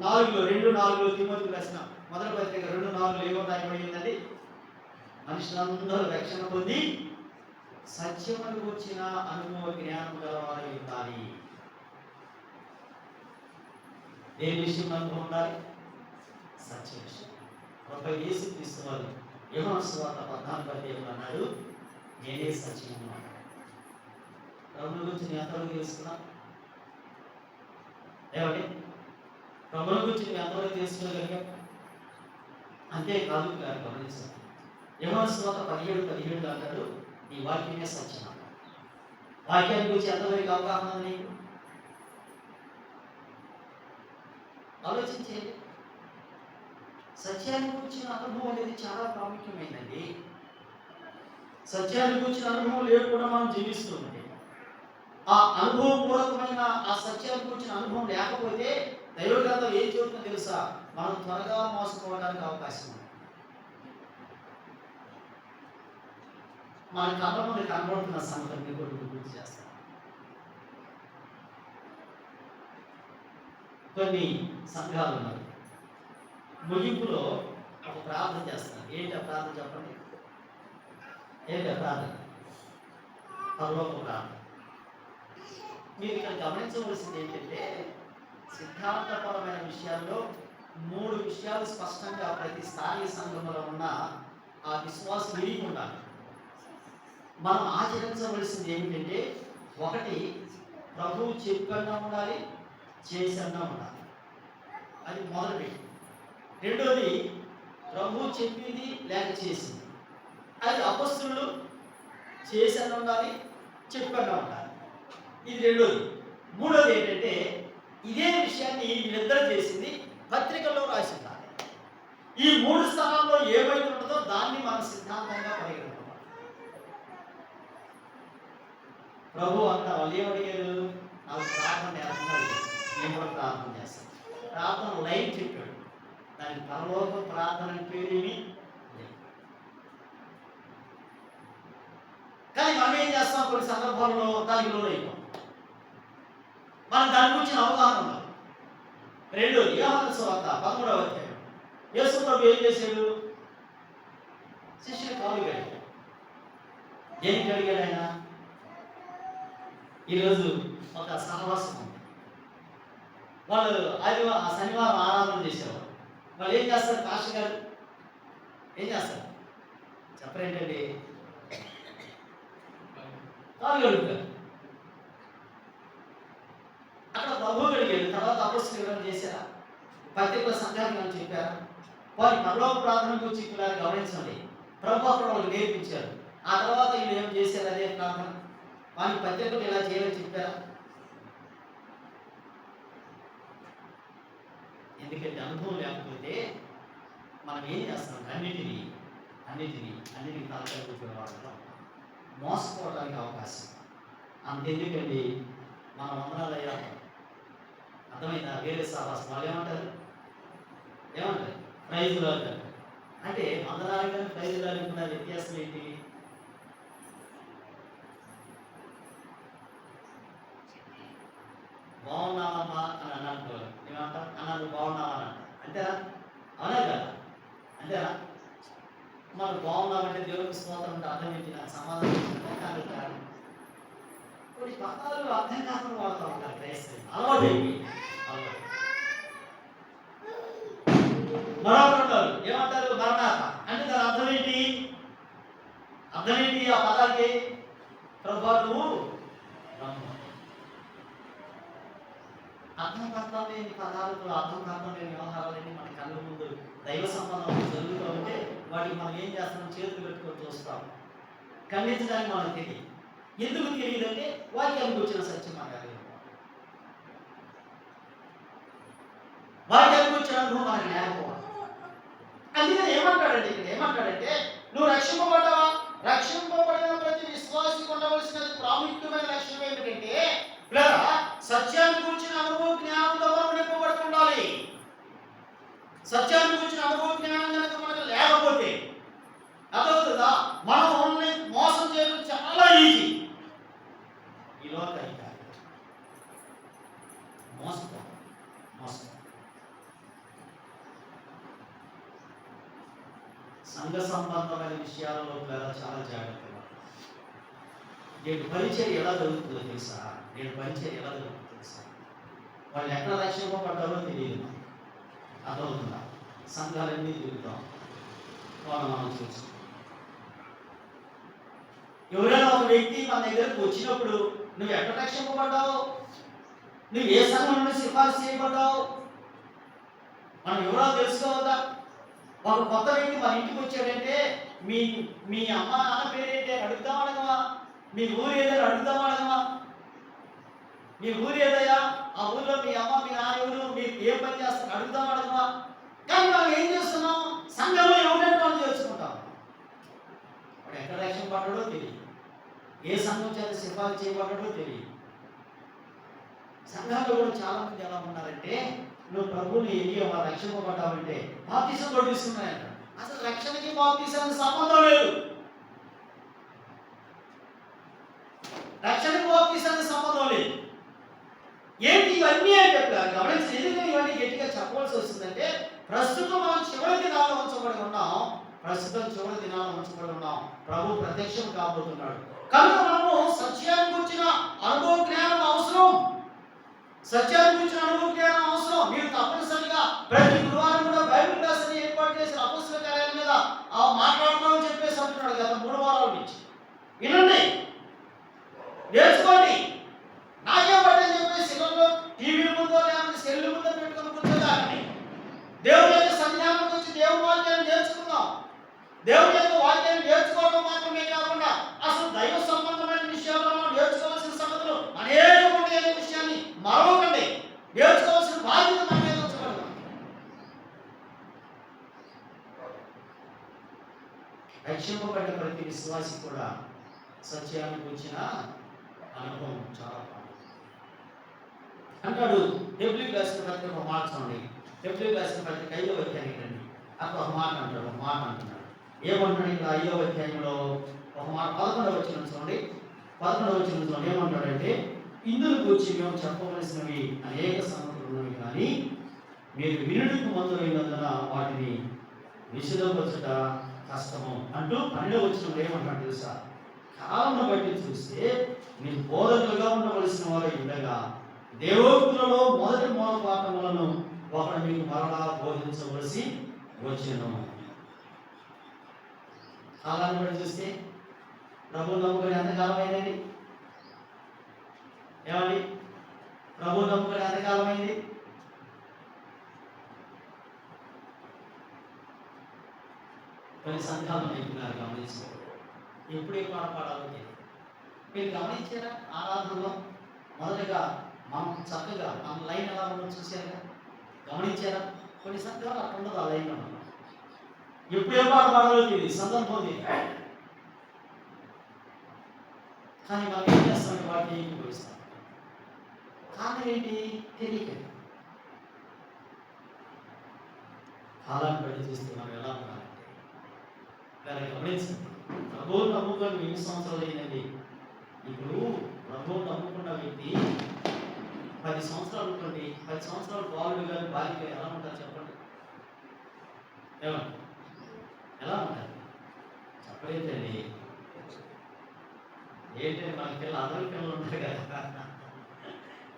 2:4 తిమోతికి రాసిన మొదటి పత్రిక 2:4 ఏమో రాయబడిందండి? మనుషులందరూ రక్షణ పొంది సత్యమును వచ్చిన అనుభవ జ్ఞానం గలవారై ఉండాలి. ఏ విషయం అనుభవం ఉండాలి? సత్య విషయం. ప్రభు యేసుక్రీస్తు వారు యోహాను సువార్త 14 అన్నాడు, నేనే సత్యము అన్నాడు. ప్రభువుని గురించి నేను ఎంతవరకు తెలుసుకున్నా? ఏమండి, ప్రభువుని గురించి నేను ఎంతవరకు తెలుసుకోగలిగా? అంతేకాదు, గమనించాలి. యోహాను సువార్త 17 అన్నాడు, నీ వాక్యమే సత్యం అన్నాడు. వాక్యాన్ని గురించి ఎంతవరకు అవగాహన ఉంది నీకు? ఆలోచించేది. సత్యాన్ని గురించిన అనుభవం అనేది చాలా ప్రాముఖ్యమైనది. సత్యాన్ని గురించిన అనుభవం లేకుండా మనం జీవిస్తుంది. ఆ అనుభవపూర్వకమైన ఆ సత్యాన్ని గురించిన అనుభవం లేకపోతే దైవ గ్రంథం ఏం చెబుతుందో తెలుసా? మనం త్వరగా మోసపోవడానికి అవకాశం ఉంది. మన కళ్ళ ముందు కనబడుతున్న సంగతి గుర్తు చేస్తాం. కొన్ని సంఘాలు ఉన్నాయి. ముగింపులో ఒక ప్రార్థన చేస్తారు. ఏంటి ఆ ప్రార్థన చెప్పండి? ఏంటి ఆ ప్రార్థన? పరలోక ప్రార్థన. మీరు ఇక్కడ గమనించవలసింది ఏంటంటే, సిద్ధాంతపరమైన విషయాల్లో 3 విషయాలు స్పష్టంగా ప్రతి స్థానిక సంఘంలో ఉన్న ఆ విశ్వాసం విరిగి ఉండాలి. మనం ఆచరించవలసింది ఏమిటంటే, ఒకటి ప్రభువు చెప్పన్నా ఉండాలి, చేసన్నా ఉండాలి. అది మొదటి. రెండోది ప్రభువు చెప్పింది లేక చేసింది. అది అపొస్తలులు చేసన్నా ఉండాలి, చెప్పన్నా ఉండాలి. ఇది రెండోది. మూడోది ఏంటంటే, ఇదే విషయాన్ని వీళ్ళిద్దరూ చేసింది పత్రికల్లో రాసి ఉండాలి. ఈ 3 స్థానాల్లో ఏమైతే ఉంటుందో దాన్ని మనం సిద్ధాంతంగా పరిగణించాలి. ప్రభు అక్కడ వాళ్ళు ఏమడిగారు? నాకు ప్రార్థన నేర్పంగా అడిగారు. నేను కూడా ప్రార్థన చేస్తాను. ప్రార్థన లైన్ చెప్పాడు. దానికి పరలోక ప్రార్థన పేరేమి లేదు. కానీ మనం ఏం చేస్తాం? కొన్ని సందర్భాల్లో దానికి లోనైపోతాం. మనం దాని గురించి అవగాహన ఉండాలి. రెండోది యోహాను సువార్త 13వ అధ్యాయం. యేసు ప్రభు ఏం చేశాడు? శిష్యులు కాలు కడిగాడు. దేనికి అడిగాడు ఆయన? ఈరోజు ఒక సహవాసం ఉంది. వాళ్ళు శనివారం ఆరాధన చేసేవారు. వాళ్ళు ఏం చేస్తారు? పాస్టర్ గారు ఏం చేస్తారు? చెప్పరేంటండి? కాలు కడుగుతారు. అక్కడ ప్రభు అడిగాడు. తర్వాత అపొస్తలులు ఏమైనా చేశారా? పత్రికల సంఘానికి అని చెప్పారా? వారి పరలోక ప్రార్థన గురించి పిల్లలు గమనించండి. ప్రభు అక్కడ వాళ్ళు నేర్పించారు. ఆ తర్వాత వీళ్ళు ఏం చేశారు? అదే ప్రార్థన. వారి పత్రికలు ఎలా చేయాలని చెప్పారా? ఎందుకంటే అనుభవం లేకపోతే మనం ఏం చేస్తాం? అన్నిటినీ తలకెళ్ళి వాడతాం, మోసపోవడానికి అవకాశం. అంతెందుకండి, మన వందనాలు అయ్యా అర్థమైందా? వేరే సహవాసం వాళ్ళు ఏమంటారు? ప్రైజులు అంటారు. అంటే వందనాలు కానీ ప్రైజులు అనుకున్న వ్యత్యాసం ఏంటి? బాగున్నావమ్మా అని అన్నట్టు ఏమంటారు? అన్నాను బాగున్నావా అని అంటారు. అంతేనా? అవునా కదా? అంతేనా? మనం బాగున్నామంటే దేవుడికి స్తోత్రం అంటే అర్థం ఏంటి? నాకు సమాధానం కాదు. కొన్ని పదాలు అర్థం కాకుండా వాడుతూ ఉంటారు క్రైస్తవులు. అలవాటు మరొకరు ఏమంటారు? మరణాత అంటే దాని అర్థం ఏంటి? ఆ పదాలకి? ప్రభు నువ్వు అర్థం కాకుండా లేని పదాలతో అర్థం కాకుండా లేని వ్యవహారాలన్నీ మన కళ్ళ ముందు దైవ సంబంధం జరుగుతూ ఉంటే వాటికి మనం ఏం చేస్తాం? చేతులు పెట్టుకొని చూస్తాం. ఖండించడానికి మనకు తెలియదు. ఎందుకు తెలియదంటే వాక్యానికి వచ్చిన సత్యం మనకు తెలియదు. వాక్యానికి వచ్చిన అనుభవం మనకు లేకపోవాలి. అందుకని ఏమంటాడంటే నువ్వు రక్షింపబడ్డావా? రక్షింపబడిన ప్రతి విశ్వాసికి ఉండవలసిన ప్రాముఖ్యమైన లక్షణం ఏమిటంటే, సత్యాన్ని గురించిన అనుభవ జ్ఞానంతో మనం నింపబడుతుండాలి. సత్యాన్ని గురించిన అనుభవ జ్ఞానం కనుక మనకు లేకపోతే అదవుతుందా? మనం మనల్ని మోసం చేయడం చాలా ఈజీ. ఈ లోక మోసం సంఘ సంబంధమైన విషయాలలో చాలా జాగ్రత్తగా. నేను పరిచయం ఎలా జరుగుతుందో తెలుసా? వాళ్ళు ఎక్కడ రక్షింపబడ్డారో తెలియదు. అదవుతుందా? సంఘాలన్నీ తిరుగుతాం, మనం చూస్తాం. ఎవరైనా ఒక వ్యక్తి మన దగ్గరకు వచ్చినప్పుడు నువ్వు ఎక్కడ రక్షింపబడ్డావు, నువ్వు ఏ సంఘం నుండి సిఫార్సు చేయబడ్డావు, మనం ఎవరో తెలుసుకోవద్దా? ఒక కొత్త వ్యక్తి మన ఇంటికి వచ్చాడంటే మీ అమ్మ నాన్న పేరేంటి అని అడుగుతాం అడగమా? మీ ఊరు ఏదైనా అడుగుతాం అడగమా? మీ ఊరు ఏదయ్యా? ఆ ఊర్లో మీ అమ్మ మీ నాన్న ఎవరు, మీరు ఏం పని చేస్తారు అడుగుతాం అడగమా? కానీ మనం ఏం చేస్తున్నాం? సంఘంలో ఎవరైనా మనం చేసుకుంటాం. వాడు ఎక్కడ రక్షణ పడ్డాడో తెలియదు, ఏ సంఘం చేత సిఫార్సు చేయబడ్డాడో తెలియదు. సంఘాల్లో కూడా చాలా మంది ఎలా ఉన్నారంటే, నువ్వు ప్రభువుని ఎరిగావా, రక్షింపబడ్డావంటే బాప్తిసం కొట్టిస్తున్నాయంట. అసలు రక్షణకి బాప్తిసానికి సంబంధం లేదు. రక్షణకి బాప్తిసానికి సంబంధం లేదు. ఏంటి ఇవన్నీ అని చెప్పారు. గమనించి ఎందుకని ఇవన్నీ గట్టిగా చెప్పవలసి వస్తుందంటే ప్రస్తుతం మనం చివరి దినాల్లో ఉంచబడి ఉన్నాం. ప్రస్తుతం చివరి దినాల్లో ఉంచబడి ఉన్నాం. ప్రభు ప్రత్యక్షం కాబోతున్నాడు. కనుక మనము సత్యాన్ని గురించిన అనుభవ జ్ఞానం అవసరం. సత్యాన్ని గురించిన అనుభవ జ్ఞానం అవసరం. మీరు తప్పనిసరిగా ప్రతి గురువారం కూడా బైబిల్ క్లాస్ని ఏర్పాటు చేసిన అపొస్తలుల కార్యాల మీద మాట్లాడతామని చెప్పేసి అంటున్నాడు గత 3 వారాల నుంచి. వినండి, నేర్చుకోండి. నాకేం పట్టని చెప్పేసి ఇళ్ళలో టీవీల ముందో లేకపోతే సెల్ ముందో పెట్టుకుని కూర్చోదాన్ని. దేవుడి యొక్క సన్నిధానంకి వచ్చి దేవుడి వాక్యాన్ని నేర్చుకుందాం. దేవుడి యొక్క వాక్యాన్ని నేర్చుకోవడం మాత్రమే కాకుండా అసలు దైవ సంబంధమైన విషయాల్లో మనం నేర్చుకోవాల్సిన సంగతులు అనేక ఉంటాయి అనే విషయాన్ని మరవకండి. నేర్చుకోవాల్సిన బాధ్యత మన మీద ఉంచబడదాం. రక్షింపబడిన ప్రతి విశ్వాసి కూడా సత్యాన్ని గురించిన అనుభవం చాలా అంటాడు. హెబ్రీ రాసిన పత్రిక ఒక మాట చూడండి. హెబ్రీ రాసిన పత్రిక 5వ అధ్యాయానికి రండి. అక్కడ ఒక మాట అంటాడు, ఒక మాట అంటున్నాడు. ఏమంటాడు ఇక్కడ 5వ అధ్యాయంలో ఒక మాట 11వ వచనం చూడండి. 11వ వచనం చూడండి ఏమంటాడంటే, ఇందులో గురించి మేము చెప్పవలసినవి అనేక సంగతులు ఉన్నవి, కానీ మీరు వినుటకు మందులైనందున వాటిని విశదపరచుట కష్టము అంటూ 12వ వచనంలో ఏమంటాడు తెలుసా? కాలంను బట్టి చూస్తే మీరు బోధకులుగా ఉండవలసిన వారు ఉండగా దేవోక్తులలో మొదటి మూల పాఠములను ఒకడు మీకు మరలా బోధించవలసి వచ్చెను. కాలాన్ని బట్టి చూస్తే ప్రభు నమ్ముకుని ఎంతకాలం అయిందండి? ఏమండి, ప్రభు నమ్ముకుని ఎంతకాలం అయింది? కొన్ని సంఘాలు నేర్పినారు. గమనించారు. ఎప్పుడు ఏ పాట పాడాలో తెలియదు. మీరు గమనించారా? ఆరాధనలో మొదటగా మనం చక్కగా మన లైన్ ఎలా ఉందో చూసారుగా, గమనించారా? కొన్ని సంఘాలు అక్కడ ఉండదు ఆ లైన్లో. ఎప్పుడు ఏ పాట పాడాలో తెలియదు, సందర్భం తెలియదు. కానీ మనం ఏం చేస్తామంటే వాటిని ఏకీభవిస్తాం. కారణం ఏంటి? తెలియక. కాలాన్ని బట్టి చూస్తే మనం ఎలా ఉండాలంటే దాన్ని గమనించండి. ప్రభువుని నమ్ముకొని ఎన్ని సంవత్సరాలు అయిందండి? ఇప్పుడు ప్రభువుని నమ్ముకున్న వ్యక్తి 10 సంవత్సరాలు ఉంటుంది. 10 సంవత్సరాలు బాలుడు కానీ బాలిక ఎలా ఉంటారు చెప్పండి? ఏమంటారు? ఎలా ఉంటారు? చెప్పలేదండి. ఏంటంటే మన పిల్లలు అందరి పిల్లలు ఉంటారు కదా.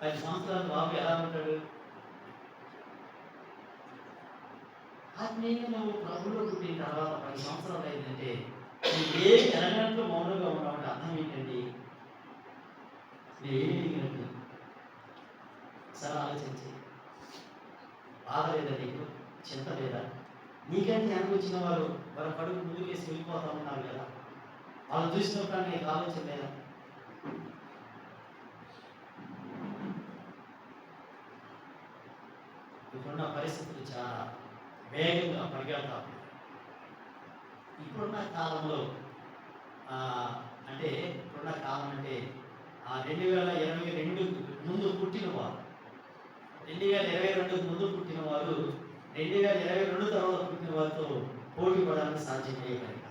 10 సంవత్సరాల బాబు ఎలా ఉంటాడు? ఆత్మీయంగా నువ్వు ప్రభువులో పుట్టిన తర్వాత 10 సంవత్సరాలు అయిందంటే ఏ ఎనగంటలో మౌనంగా ఉన్నామంటే అర్థం ఏంటండి? ఏమి ఎదిగినట్టు సరే ఆలోచించి. బాధ లేదా నీకు? చింత లేదా? నీకంటే అనుభవించిన వారు వారి కడుపు ముందుకేసి వెళ్ళిపోతా ఉన్నారు కదా, వాళ్ళు చూసినప్పుడు నీకు ఆలోచన లేదా? ఇప్పుడున్న పరిస్థితులు చాలా వేగంగా పరిగెడతాం. ఇప్పుడున్న కాలంలో అంటే ఇప్పుడున్న కాలం అంటే 2022 ముందు పుట్టిన వారు, 2022 ముందు పుట్టిన వారు 2022 తర్వాత పుట్టిన వారితో పోటీ పడడానికి సాధ్యమయ్యే కనుక.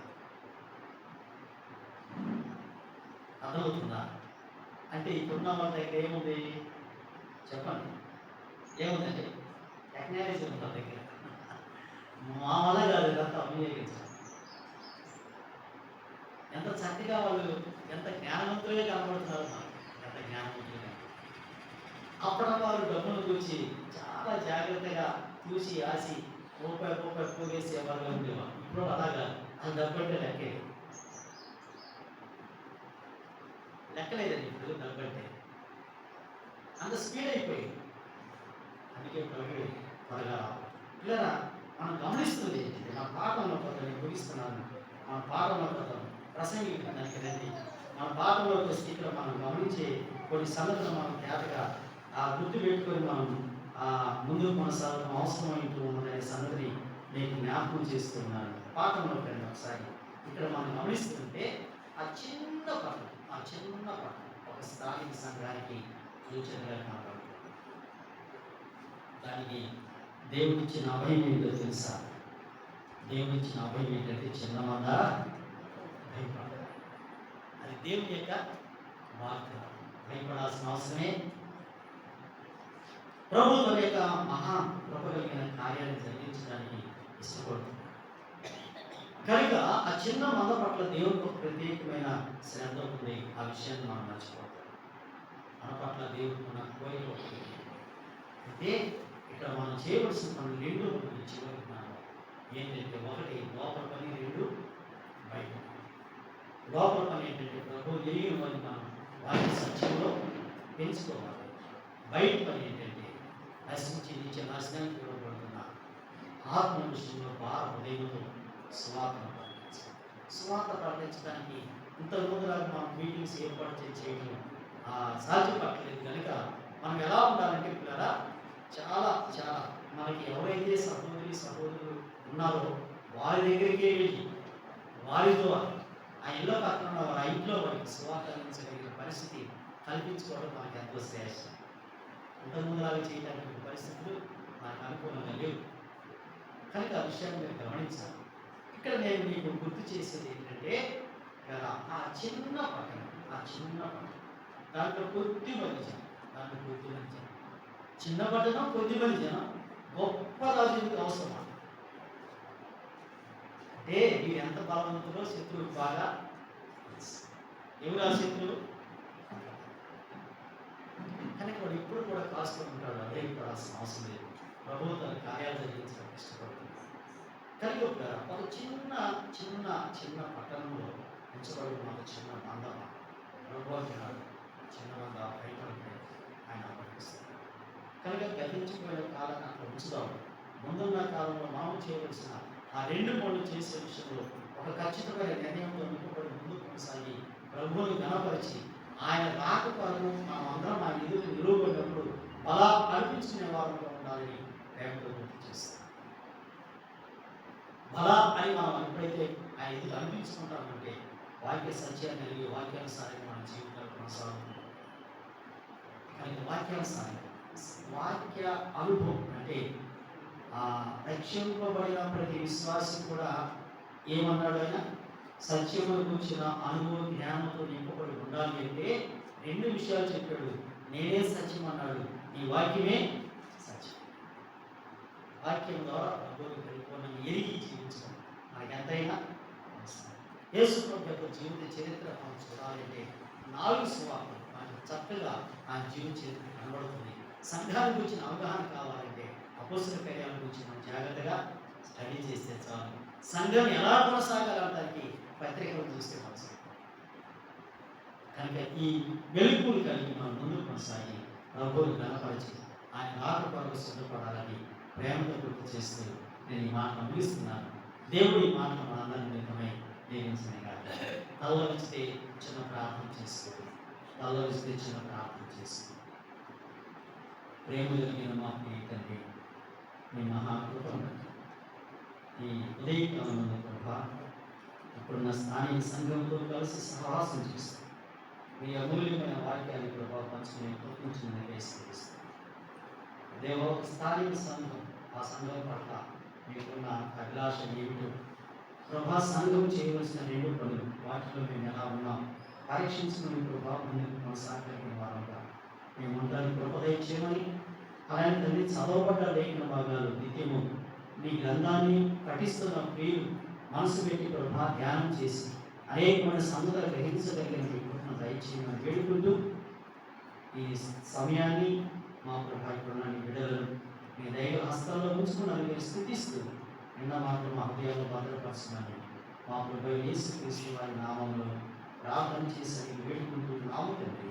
అర్థమవుతుందా? అంటే ఇప్పుడున్న వాళ్ళ దగ్గర ఏముంది చెప్పండి? ఏముందంటే టెక్నాలజీ ఉంది వాళ్ళ దగ్గర. మా వల్ల కాదు, ఇదంతా వినియోగించాలి. ఎంత చక్కగా వాళ్ళు ఎంత జ్ఞానవంతులుగా కనబడుతున్నారు, ఎంత జ్ఞానవంతులుగా. అప్పుడు వారు డబ్బును గురించి చాలా జాగ్రత్తగా చూసి ఆసి రూపాయి పోగేసి ఎవరుగా ఉండేవారు. ఇప్పుడు అలాగా అది డబ్బు అంటే లెక్కలేదండి. ఇప్పుడు డబ్బు అంటే అంత స్పీడ్ అయిపోయింది. అందుకే త్వరగా ఇలా మనం గమనిస్తుంది. మన పాఠంలో కొత్త నేను ముగిస్తున్నాను. మన పాఠంలో కొత్త ప్రసంగికి రండి. మన పాఠంలో స్థితిలో మనం గమనించే కొన్ని సంగతులు మనం తేటగా గుర్తు పెట్టుకొని మనం ముందుకు కొనసాగడం అవసరమైంటూ ఉన్నదనే సంగతిని నేను జ్ఞాపకం చేస్తున్నాను. పాఠంలో రండి ఒకసారి. ఇక్కడ మనం గమనిస్తుంటే ఆ చిన్న పట్టణం ఒక స్థానిక సంఘానికి సూచనగా కనబడుతుంది. దానికి దేవుడిచ్చిన అభయం ఏంటో తెలుసా? దేవుడిచ్చిన అభయం ఏంటంటే చిన్నమంద భయపడాలి. అది దేవుని యొక్క వార్త. భయపడాల్సిన అవసరమే ప్రభు తన యొక్క మహా కృప కలిగిన కార్యాన్ని జరిగించడానికి ఇష్టపడుతుంది. కనుక ఆ చిన్న మంద పట్ల దేవునికి ఒక ప్రత్యేకమైన శ్రద్ధ ఉంది. ఆ విషయాన్ని మనం మర్చిపోతాం. మన పట్ల దేవుడికి ఉన్న కోరిక ఒకటి. అయితే ఇక్కడ మనం చేయవలసిన పనులు రెండు ఉంది. చివరికి మనం ఏంటంటే, ఒకటి లోపల పని, రెండు బయట. లోపల పని ఏంటంటే ప్రభు ఎరిగిన వారిని మనం వారి సత్యంలో పెంచుకోవాలి. బయట పని ఏంటంటే నశించి నిత్య నాశనానికి ఇవ్వబడుతున్న ఆత్మ విషయంలో హృదయంతో సువార్తను ప్రకటించాలి. సువార్త ప్రకటించడానికి ఇంతకుముందులాగా మనం మీటింగ్స్ ఏర్పాటు చేయడం సాధ్యపడలేదు. కనుక మనం ఎలా ఉండాలంటే పిల్లరా, చాలా చాలా మనకి ఎవరైతే సహోదరులు ఉన్నారో వారి దగ్గరికే వెళ్ళి వారితో ఆ ఇళ్ళ పక్కన వారి ఇంట్లో వారికి సువార్త అందించగలిగిన పరిస్థితి కల్పించుకోవడం మనకి ఎంతో శ్రేష్టం. ఇంతకుముందులాగా చేయడానికి పరిస్థితులు మనకు అనుకూలంగా లేవు. కనుక ఆ విషయాన్ని మీరు గమనించాలి. ఇక్కడ నేను మీకు గుర్తు చేసేది ఏంటంటే, ఆ చిన్న పట్టణం దాంట్లో కొద్ది మంది జనం, చిన్న పట్టణం, కొద్ది మంది జనం, గొప్ప రాజుకి అవసరం. అంటే మీరు ఎంత బలవంతులో శత్రువులు బాగా ఎవరు ఆ శత్రువు కనుక వాడు ఇప్పుడు కూడా కాసుకొని ఉంటాడు. అదే పడాల్సిన అవసరం లేదు. ప్రభువు తన కార్యాలు జరిగించడానికి ఇష్టపడుతుంది. కనుక ఒక చిన్న చిన్న చిన్న పట్టణంలో ఉంచబడి మాకు చిన్న మందమ ప్రభు చిన్న మంద భయపడితే ఆయన పంపిస్తారు. కనుక గతించిపోయిన కాలాన్ని అక్కడ ఉంచుదాం. ముందున్న కాలంలో మనం చేయవలసిన ఆ రెండు పనులు చేసే విషయంలో ఒక ఖచ్చితమైన నిర్ణయంతో నింపబడి ముందుకు కొనసాగి ప్రభువుని గణపరిచి ఆయన రాక కొరకు మనం అందరం ఆయన ఎదురు నిలువబడినప్పుడు అలా కల్పించుకునే వారంగా ఉండాలని ప్రేమతో గుర్తు చేస్తాం. బలా అని మనం ఎప్పుడైతే ఆయన ఎదురు అనిపించుకుంటామంటే వాక్య సత్యాన్ని కలిగి వాక్యానుసారంగా మన జీవితాలు కొనసాగుతుంది. కానీ వాక్యానుసారంగా వాక్య అనుభవం అంటే రక్షింపబడిన ప్రతి విశ్వాసం కూడా ఏమన్నాడు ఆయన? సత్యమును గురించిన అనుభవం జ్ఞానంతో నింపబడి ఉండాలి అంటే రెండు విషయాలు చెప్పాడు. నేనే సత్యం అన్నాడు, ఈ వాక్యమే సత్యం. వాక్యం ద్వారా ప్రభువుని పరిపూర్ణంగా ఎరిగి జీవించడం మనకి ఎంతైనా యేసు ప్రభు యొక్క జీవిత చరిత్ర మనం చూడాలంటే 4 సువార్తలు మనకు చక్కగా ఆ జీవిత చరిత్ర కనబడుతుంది. సంఘాన్ని గురించిన అవగాహన కావాలంటే అపోస్తల కార్యాల గురించి మనం జాగ్రత్తగా స్టడీ చేస్తే చాలు. సంఘం ఎలా కొనసాగాలంటానికి పత్రికలు చూస్తే అవసరం. కనుక ఈ వెలుగులు కలిగి మనం ముందుకు కొనసాగి ప్రభువుని గణపరిచి ఆయన రాక కొరకు సిద్ధపడాలని ప్రేమతో గుర్తు చేస్తూ నేను ఈ మాట ముగిస్తున్నాను. దేవుడు ఈ మాట మనందరి నిమిత్తమై దీవించని కాదు. తల్లవిస్తే చిన్న ప్రార్థన చేసుకో. ప్రేమ కలిగిన మా తండ్రి, మీ మహాకృపను ఈ ఉదయకాలంలో ప్రభా ఇప్పుడున్న స్థానిక సంఘంతో కలిసి సహవాసం చేస్తాం. మీ అమూల్యమైన వాక్యాన్ని ప్రభావ పంచుకునే ప్రపంచం వేస్తాం. దేవ స్థానిక సంఘం, ఆ సంఘం పట్ల మీకున్న అభిలాష ఏమిటో ప్రభా, సంఘం చేయవలసిన 2 పనులు వాటిలో మేము ఎలా ఉన్నాం పరీక్షించుకుని ప్రభా ముందుకు కొనసాగలిగిన వారంగా మేము ఉండడానికి కృపదయ చేయమని, అలాంటి తల్లి చదవబడ్డ లేఖన భాగాలు నిత్యము మీ గ్రంథాన్ని పఠిస్తున్న ప్రియులు మనసు పెట్టి ప్రభా ధ్యానం చేసి అనేకమైన సంగతులు గ్రహించగలిగిన మీ కృపను దయచేయమని వేడుకుంటూ ఈ సమయాన్ని మా ప్రభా ఇప్పుడున్న బిడ్డలను మీ దైవ హస్తాల్లో ఉంచుకున్నాను మీరు స్థుతిస్తూ నిన్న మాత్రం మా హృదయాల్లో భద్రపరచమని మా ప్రభు యేసుక్రీస్తు వారి నామంలో ప్రార్థన చేసి వేడుకుంటూ నాము తండ్రి.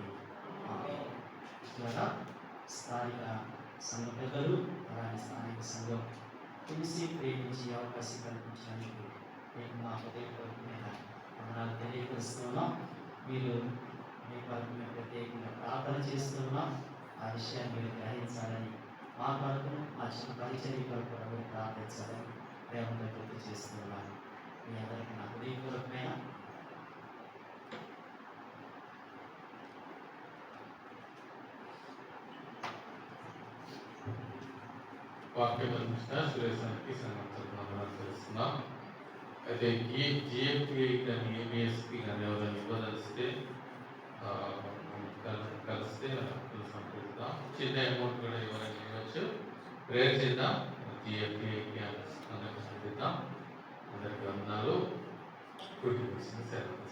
స్థానిక సంఘ పెద్దలు అలాగే స్థానిక సంఘం తెలిసి ప్రేమించి అవకాశం కల్పించడానికి నేను మా హృదయపూర్వకమైన వందనాలు తెలియపరుస్తున్నాం. మీరు మీ కొరకు మేము ప్రత్యేకంగా ప్రార్థన చేస్తున్నాం. ఆ విషయాన్ని మీరు గ్రహించాలని మా కొరకు మా చిన్న పరిచర్య కొరకు కూడా మీరు ప్రార్థించాలని ప్రేమతో గుర్తు చేస్తున్నాను. మీ అందరికీ నా హృదయపూర్వకమైన వాక్యం అందించిన సురేశానికి సంబంధించిన తెలుస్తున్నాం. అయితే జిఎఫ్పి కానీ ఏబిఎస్పి కానీ ఎవరైనా ఇవ్వదలిస్తే కలిస్తే సంప్రదిద్దాం. చిన్న అమౌంట్ కూడా ఎవరైనా చేయొచ్చు. ప్రేయర్ చేద్దాం. జిఎఫ్ఏకి అందరికీ అందిద్దాం. అందరికీ వందనాలు. కూడి సెలవు.